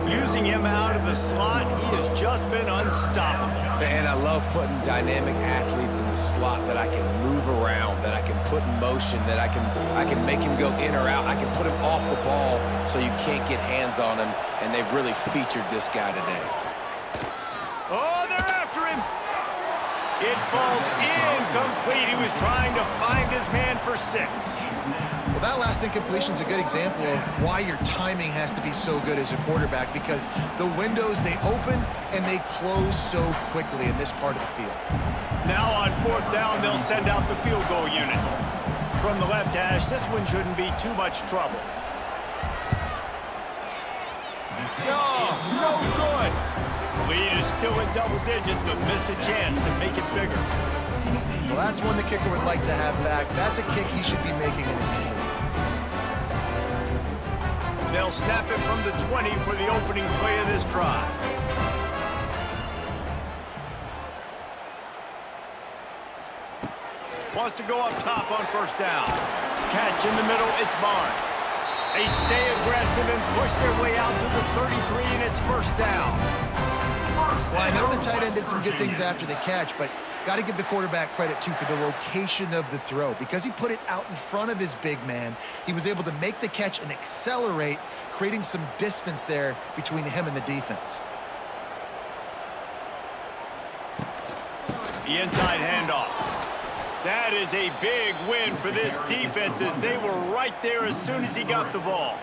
Using him out of the slot, he has just been unstoppable. And I love putting dynamic athletes in the slot that I can move around, that I can put in motion, that I can make him go in or out. I can put him off the ball so you can't get hands on him, and they've really featured this guy today. Oh, they're after him. It falls incomplete. He was trying to find his man for 6. Well, that last incompletion is a good example of why your timing has to be so good as a quarterback, because the windows, they open and they close so quickly in this part of the field. Now on 4th down, they'll send out the field goal unit. From the left hash, this one shouldn't be too much trouble. No good. Lead is still in double digits, but missed a chance to make it bigger. Well, that's one the kicker would like to have back. That's a kick he should be making in his sleep. They'll snap it from the 20 for the opening play of this drive. Wants to go up top on 1st down. Catch in the middle, it's Barnes. They stay aggressive and push their way out to the 33, and it's 1st down. Well, I know the tight end did some good things after the catch, but got to give the quarterback credit, too, for the location of the throw. Because he put it out in front of his big man, he was able to make the catch and accelerate, creating some distance there between him and the defense. The inside handoff. That is a big win for this defense, as they were right there as soon as he got the ball.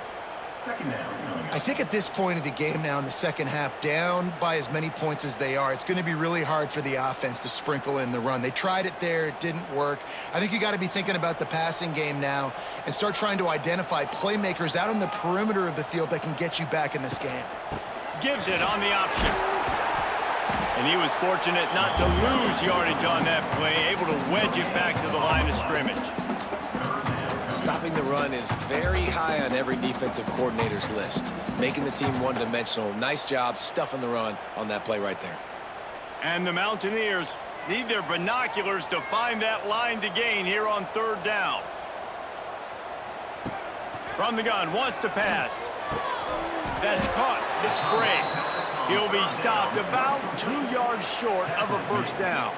I think at this point of the game now in the second half, down by as many points as they are, it's going to be really hard for the offense to sprinkle in the run. They tried it there. It didn't work. I think you got to be thinking about the passing game now and start trying to identify playmakers out on the perimeter of the field that can get you back in this game. Gives it on the option. And he was fortunate not to lose yardage on that play, able to wedge it back to the line of scrimmage. Stopping the run is very high on every defensive coordinator's list. Making the team one-dimensional. Nice job stuffing the run on that play right there. And the Mountaineers need their binoculars to find that line to gain here on 3rd down. From the gun, wants to pass. That's caught. It's Gray. He'll be stopped about 2 yards short of a 1st down.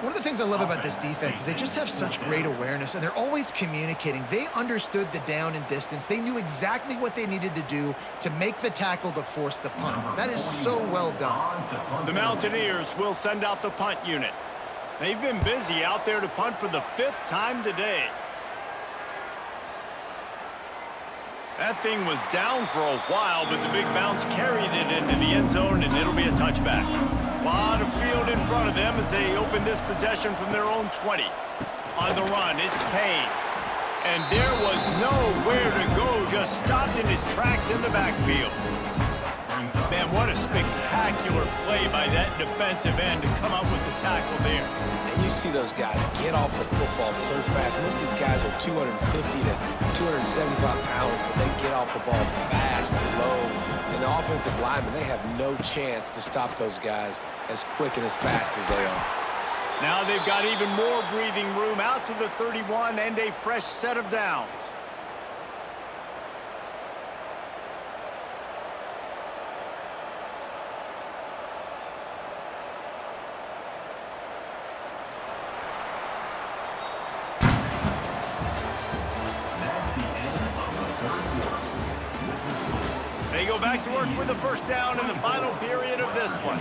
One of the things I love about this defense is they just have such great awareness, and they're always communicating. They understood the down and distance. They knew exactly what they needed to do to make the tackle to force the punt. That is so well done. The Mountaineers will send out the punt unit. They've been busy out there to punt for the 5th time today. That thing was down for a while, but the big bounce carried it into the end zone, and it'll be a touchback. A lot of field in front of them as they open this possession from their own 20. On the run, it's Payne. And there was nowhere to go, just stopped in his tracks in the backfield. Man, what a spectacular play by that defensive end to come up with the tackle there. And you see those guys get off the football so fast. Most of these guys are 250 to 275 pounds, but they get off the ball fast and low. And the offensive linemen, they have no chance to stop those guys as quick and as fast as they are. Now they've got even more breathing room out to the 31 and a fresh set of downs. They go back to work with the 1st down in the final period of this one.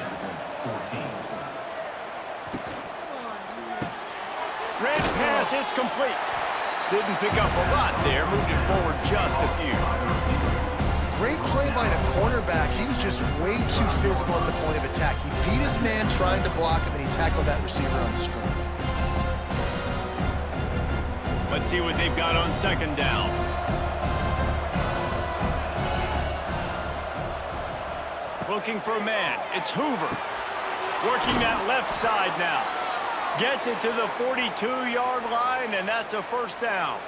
Red pass, it's complete. Didn't pick up a lot there, moved it forward just a few. Great play by the cornerback. He was just way too physical at the point of attack. He beat his man trying to block him, and he tackled that receiver on the screen. Let's see what they've got on 2nd down. Looking for a man. It's Hoover. Working that left side now. Gets it to the 42-yard line, and that's a 1st down.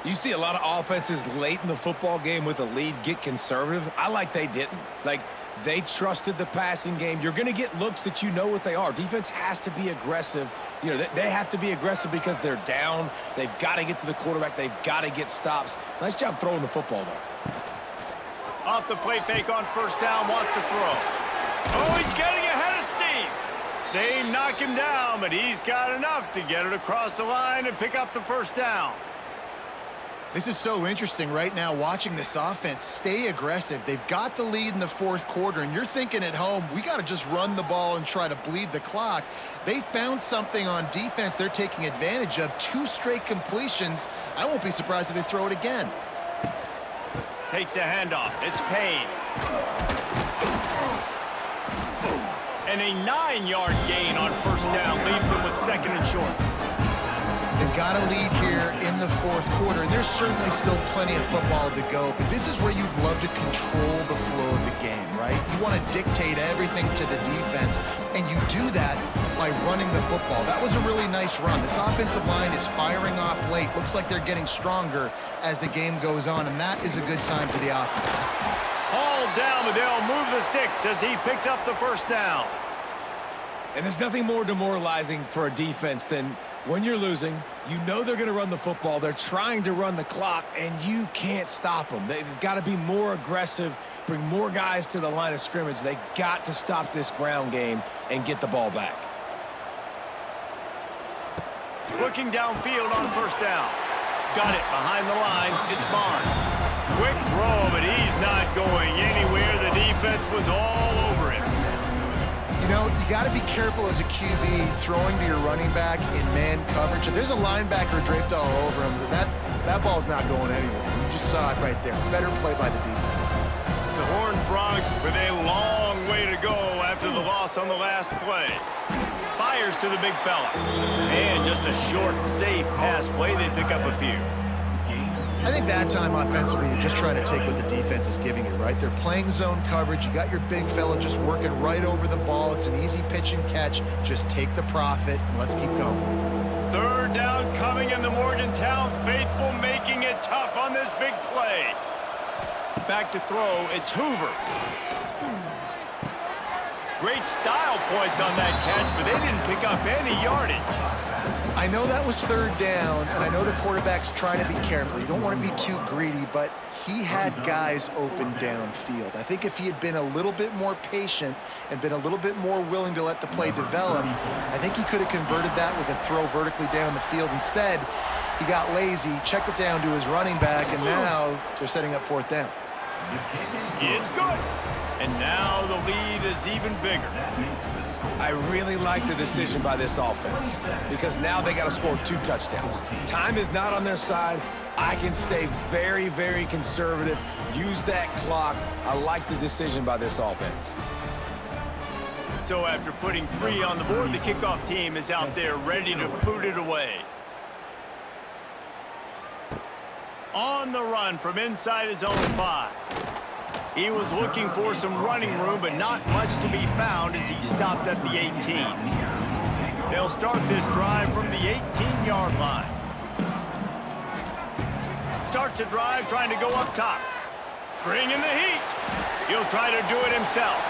You see a lot of offenses late in the football game with a lead get conservative. I like they didn't. Like, they trusted the passing game. You're going to get looks that you know what they are. Defense has to be aggressive. You know, they have to be aggressive because they're down. They've got to get to the quarterback. They've got to get stops. Nice job throwing the football, though. Off the play fake on first down, wants to throw. Oh, he's getting ahead of steam. They knock him down, but he's got enough to get it across the line and pick up the first down. This is so interesting right now, watching this offense stay aggressive. They've got the lead in the fourth quarter, and you're thinking at home, we got to just run the ball and try to bleed the clock. They found something on defense they're taking advantage of. 2 straight completions. I won't be surprised if they throw it again. Takes the handoff. It's Payne. And a 9-yard gain on first down leaves them with second and short. They've got a lead here in the fourth quarter, and there's certainly still plenty of football to go, but this is where you'd love to control the flow of the game, right? You want to dictate everything to the defense, and you do that by running the football. That was a really nice run. This offensive line is firing off late. Looks like they're getting stronger as the game goes on, and that is a good sign for the offense. Hauled down, but they'll move the sticks as he picks up the first down. And there's nothing more demoralizing for a defense than when you're losing, you know they're going to run the football. They're trying to run the clock, and you can't stop them. They've got to be more aggressive, bring more guys to the line of scrimmage. They got to stop this ground game and get the ball back. Looking downfield on first down. Got it behind the line. It's Barnes. Quick throw, but he's not going anywhere. The defense was all over him. You know, you got to be careful as a QB throwing to your running back in man coverage. If there's a linebacker draped all over him, that ball's not going anywhere. You just saw it right there. Better play by the defense. The Horned Frogs with a long way to go after the loss on the last play. Fires to the big fella. And just a short, safe pass play. They pick up a few. I think that time offensively, you're just trying to take what the defense is giving you, right? They're playing zone coverage. You got your big fella just working right over the ball. It's an easy pitch and catch. Just take the profit, and let's keep going. Third down coming in the Morgantown faithful, making it tough on this big play. Back to throw, it's Hoover. Great style points on that catch, but they didn't pick up any yardage. I know that was third down, and I know the quarterback's trying to be careful. You don't want to be too greedy, but he had guys open downfield. I think if he had been a little bit more patient and been a little bit more willing to let the play develop, I think he could have converted that with a throw vertically down the field. Instead, he got lazy, checked it down to his running back, and now they're setting up fourth down. It's good. And now the lead is even bigger. I really like the decision by this offense because now they got to score 2 touchdowns. Time is not on their side. I can stay very, very conservative, use that clock. I like the decision by this offense. So after putting 3 on the board, the kickoff team is out there ready to boot it away. On the run from inside his own 5. He was looking for some running room, but not much to be found as he stopped at the 18. They'll start this drive from the 18-yard line. Starts a drive trying to go up top. Bringing the heat. He'll try to do it himself.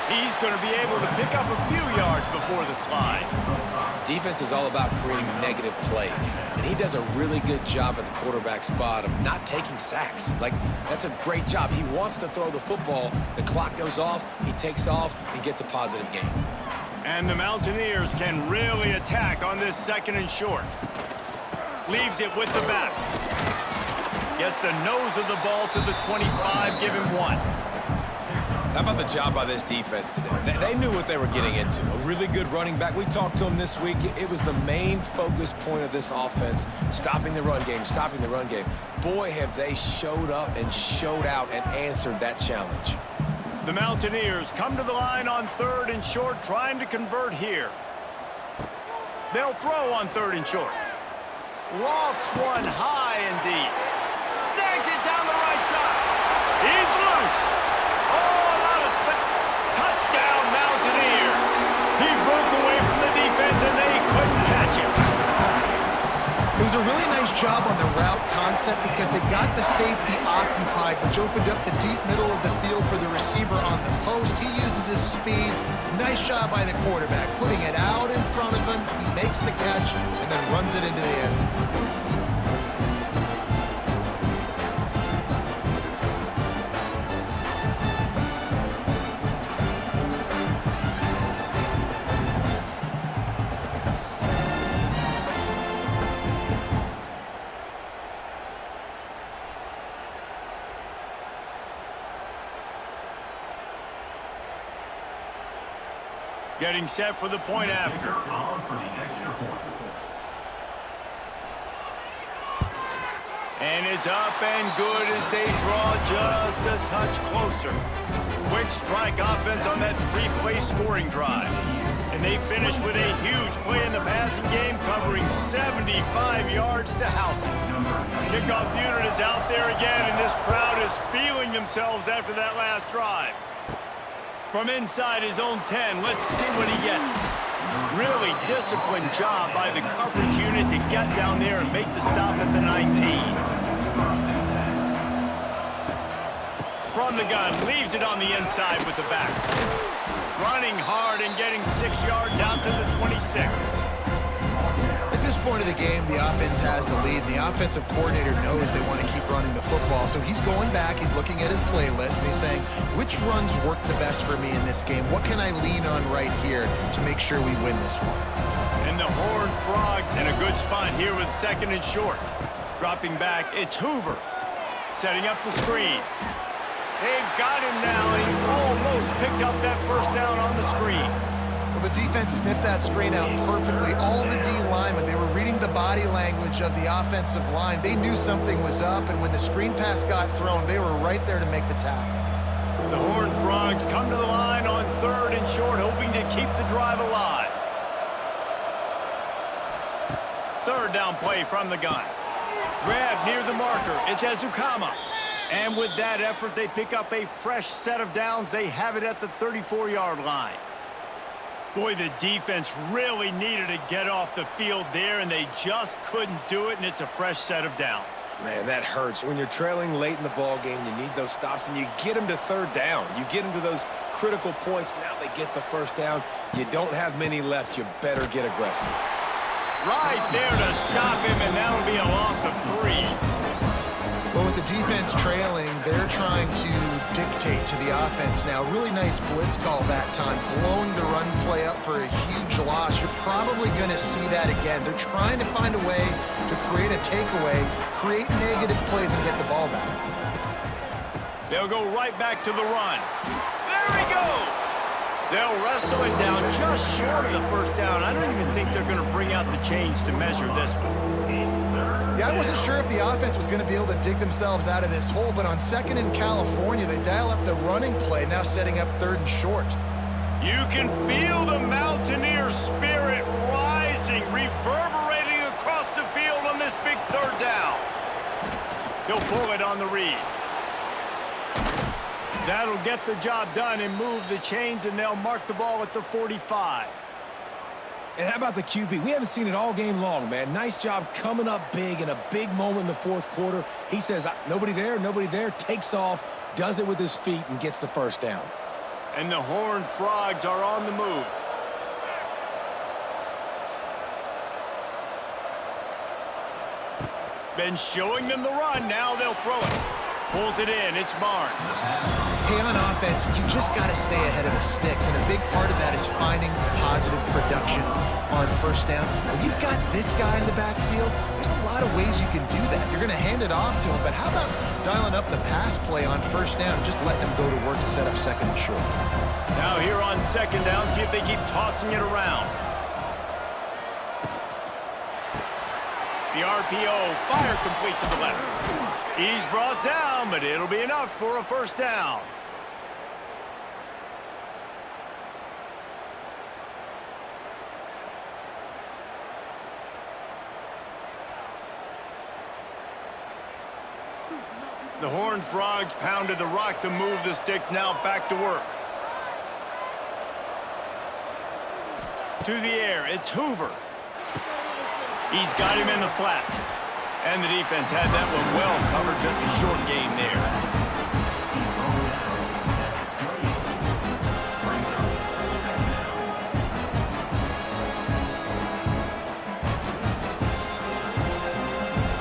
He's going to be able to pick up a few yards before the slide. Defense is all about creating negative plays, and he does a really good job at the quarterback spot of not taking sacks. Like, that's a great job. He wants to throw the football. The clock goes off. He takes off and gets a positive gain. And the Mountaineers can really attack on this second and short. Leaves it with the back. Gets the nose of the ball to the 25, give him 1. How about the job by this defense today? They knew what they were getting into. A really good running back. We talked to him this week. It was the main focus point of this offense, stopping the run game, stopping the run game. Boy, have they showed up and showed out and answered that challenge. The Mountaineers come to the line on 3rd and short, trying to convert here. They'll throw on 3rd and short. Lofts one high and deep. Snags it down the right side. He's loose. Oh, a lot of spin. Touchdown, Mountaineers. He broke away from the defense, and they couldn't catch him. It was a really nice job on the route concept because they got the safety occupied, which opened up the deep middle of the field for the receiver on the post. He uses his speed. Nice job by the quarterback, putting it out in front of him. He makes the catch and then runs it into the end zone. Getting set for the point after. On for the extra point. And it's up and good as they draw just a touch closer. Quick strike offense on that three-play scoring drive. And they finish with a huge play in the passing game, covering 75 yards to house it. Kickoff unit is out there again, and this crowd is feeling themselves after that last drive. From inside his own 10, let's see what he gets. Really disciplined job by the coverage unit to get down there and make the stop at the 19. From the gun, leaves it on the inside with the back. Running hard and getting 6 yards out to the 26. At this point of the game, the offense has the lead, and the offensive coordinator knows they want to keep running the football. So he's going back, he's looking at his playlist, and he's saying, which runs work the best for me in this game? What can I lean on right here to make sure we win this one? And the Horned Frogs in a good spot here with second and short. Dropping back, it's Hoover. Setting up the screen. They've got him now, and he almost picked up that first down on the screen. Well, the defense sniffed that screen out perfectly. All the D linemen, they were reading the body language of the offensive line. They knew something was up, and when the screen pass got thrown, they were right there to make the tackle. The Horned Frogs come to the line on third and short, hoping to keep the drive alive. Third down play from the gun. Grab near the marker. It's Ezukama. And with that effort, they pick up a fresh set of downs. They have it at the 34-yard line. Boy, the defense really needed to get off the field there, and they just couldn't do it, and it's a fresh set of downs. Man, that hurts. When you're trailing late in the ball game, you need those stops, and you get them to third down. You get them to those critical points. Now they get the first down. You don't have many left. You better get aggressive. Right there to stop him, and that'll be a loss of 3. Well, with the defense trailing, they're trying to dictate to the offense now. Really nice blitz call that time, blowing the run play up for a huge loss. You're probably going to see that again. They're trying to find a way to create a takeaway, create negative plays, and get the ball back. They'll go right back to the run. There he goes! They'll wrestle it down just short of the first down. I don't even think they're going to bring out the chains to measure this one. Yeah, I wasn't sure if the offense was going to be able to dig themselves out of this hole, but on second in California, they dial up the running play, now setting up third and short. You can feel the Mountaineer spirit rising, reverberating across the field on this big third down. He'll pull it on the read. That'll get the job done and move the chains, and they'll mark the ball at the 45. And how about the QB? We haven't seen it all game long, man. Nice job coming up big in a big moment in the fourth quarter. He says, nobody there, takes off, does it with his feet, and gets the first down. And the Horned Frogs are on the move. Been showing them the run. Now they'll throw it. Pulls it in. It's Barnes. Hey, on offense, you just got to stay ahead of the sticks, and a big part of that is finding positive production on first down. When you've got this guy in the backfield, there's a lot of ways you can do that. You're going to hand it off to him, but how about dialing up the pass play on first down and just letting him go to work to set up second and short? Now here on second down, see if they keep tossing it around. The RPO, fire complete to the left. He's brought down, but it'll be enough for a first down. The Horned Frogs pounded the rock to move the sticks, now back to work. To the air, it's Hoover. He's got him in the flat. And the defense had that one well covered, just a short game there.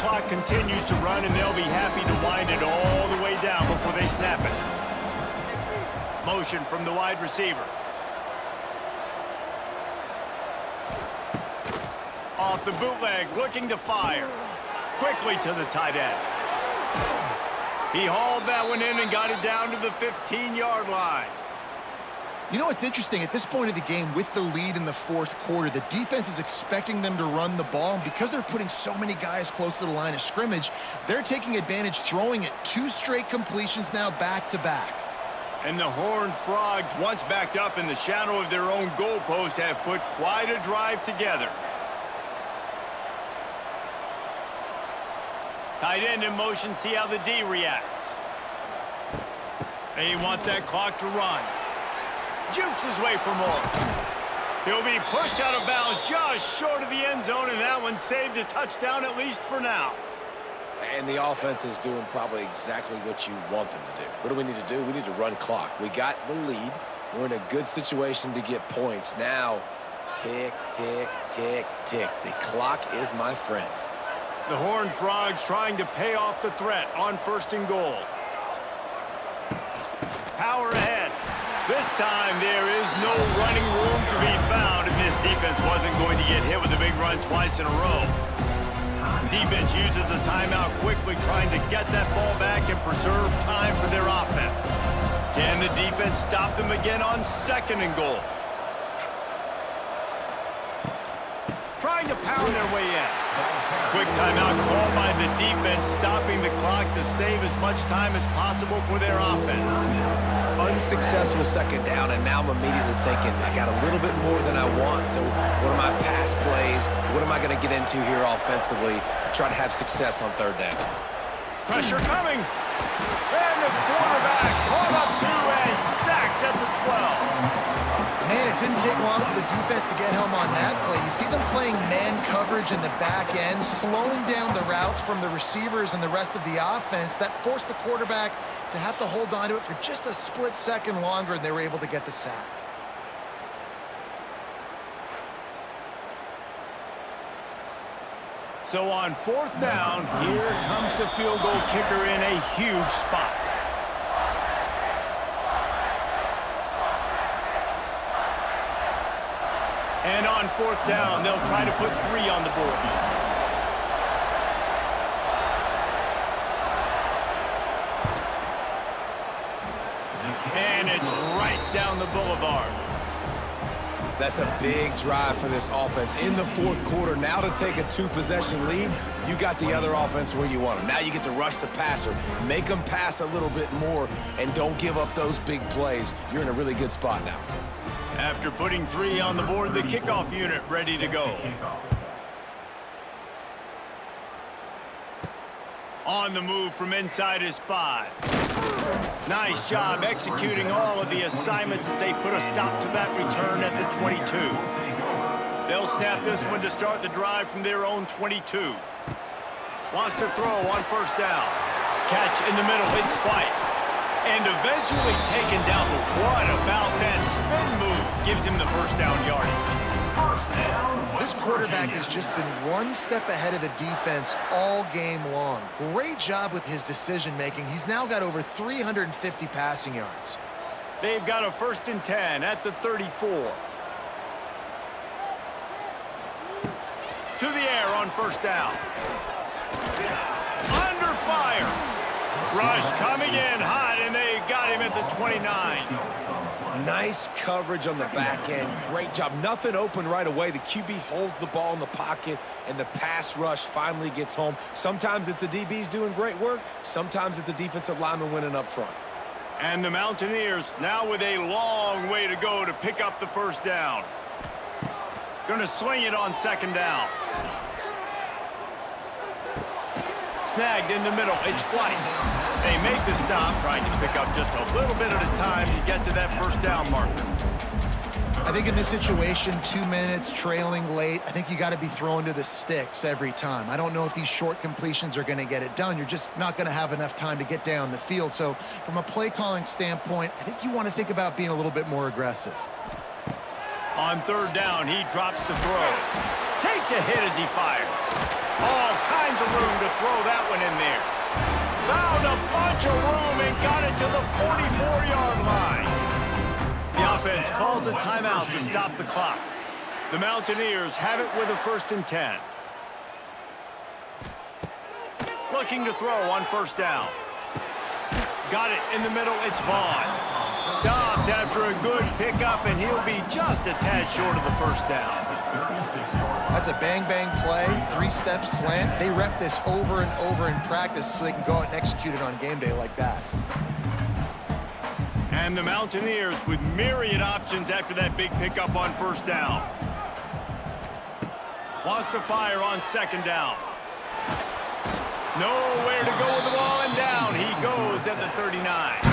Clock continues to run, and they'll be happy to wind it all the way down before they snap it. Motion from the wide receiver. Off the bootleg, looking to fire. Quickly to the tight end. He hauled that one in and got it down to the 15-yard line. You know, it's interesting. At this point of the game, with the lead in the fourth quarter, the defense is expecting them to run the ball. And because they're putting so many guys close to the line of scrimmage, they're taking advantage, throwing it 2 straight completions now back-to-back. And the Horned Frogs, once backed up in the shadow of their own goalpost, have put quite a drive together. Tight end in motion, see how the D reacts. They want that clock to run. Jukes his way for more. He'll be pushed out of bounds just short of the end zone, and that one saved a touchdown at least for now. And the offense is doing probably exactly what you want them to do. What do we need to do? We need to run clock. We got the lead. We're in a good situation to get points. Now, tick, tick, tick, tick. The clock is my friend. The Horned Frogs trying to pay off the threat on 1st and goal. Power ahead. This time there is no running room to be found, and this defense wasn't going to get hit with a big run twice in a row. Defense uses a timeout quickly, trying to get that ball back and preserve time for their offense. Can the defense stop them again on 2nd and goal? Trying to pound their way in. Quick timeout called by the defense, stopping the clock to save as much time as possible for their offense. Unsuccessful 2nd down, and now I'm immediately thinking, I got a little bit more than I want, so what are my pass plays? What am I going to get into here offensively to try to have success on 3rd down? Pressure coming. And the quarterback caught up to and sacked at the 12. Man, it didn't take long for the defense to get home on that play. You see them playing man coverage in the back end, slowing down the routes from the receivers and the rest of the offense. That forced the quarterback to have to hold on to it for just a split second longer, and they were able to get the sack. So on 4th down, here comes the field goal kicker in a huge spot. And on 4th down, they'll try to put 3 on the board. And it's right down the boulevard. That's a big drive for this offense in the 4th quarter. Now to take a 2-possession lead, you got the other offense where you want them. Now you get to rush the passer, make them pass a little bit more, and don't give up those big plays. You're in a really good spot now. After putting 3 on the board, the kickoff unit ready to go. On the move from inside his 5. Nice job executing all of the assignments as they put a stop to that return at the 22. They'll snap this one to start the drive from their own 22. Wants to throw on 1st down. Catch in the middle, it's Spike. And eventually taken down, but what about that spin move? Gives him the 1st down yardage. This quarterback has just been one step ahead of the defense all game long. Great job with his decision-making. He's now got over 350 passing yards. They've got a 1st and 10 at the 34. To the air on 1st down. Under fire. Rush coming in hot, and they got him at the 29. Nice coverage on the back end. Great job. Nothing open right away. The QB holds the ball in the pocket, and the pass rush finally gets home. Sometimes it's the DBs doing great work. Sometimes it's the defensive lineman winning up front. And the Mountaineers now with a long way to go to pick up the 1st down. Going to swing it on 2nd down. Snagged in the middle. It's White. They make the stop, trying to pick up just a little bit at a time to get to that 1st down marker. I think in this situation, 2 minutes, trailing late, I think you got to be throwing to the sticks every time. I don't know if these short completions are going to get it done. You're just not going to have enough time to get down the field. So from a play calling standpoint, I think you want to think about being a little bit more aggressive. On 3rd down, he drops to throw. Takes a hit as he fires. All kinds of room to throw that one in there. Found a bunch of room and got it to the 44-yard line. The offense calls a timeout to stop the clock. The Mountaineers have it with a 1st and 10. Looking to throw on 1st down. Got it in the middle, it's Vaughn. Stopped after a good pickup, and he'll be just a tad short of the first down. That's a bang-bang play, three-step slant. They rep this over and over in practice so they can go out and execute it on game day like that. And the Mountaineers with myriad options after that big pickup on first down. Wants to fire on second down. Nowhere to go with the ball, and down he goes at the 39.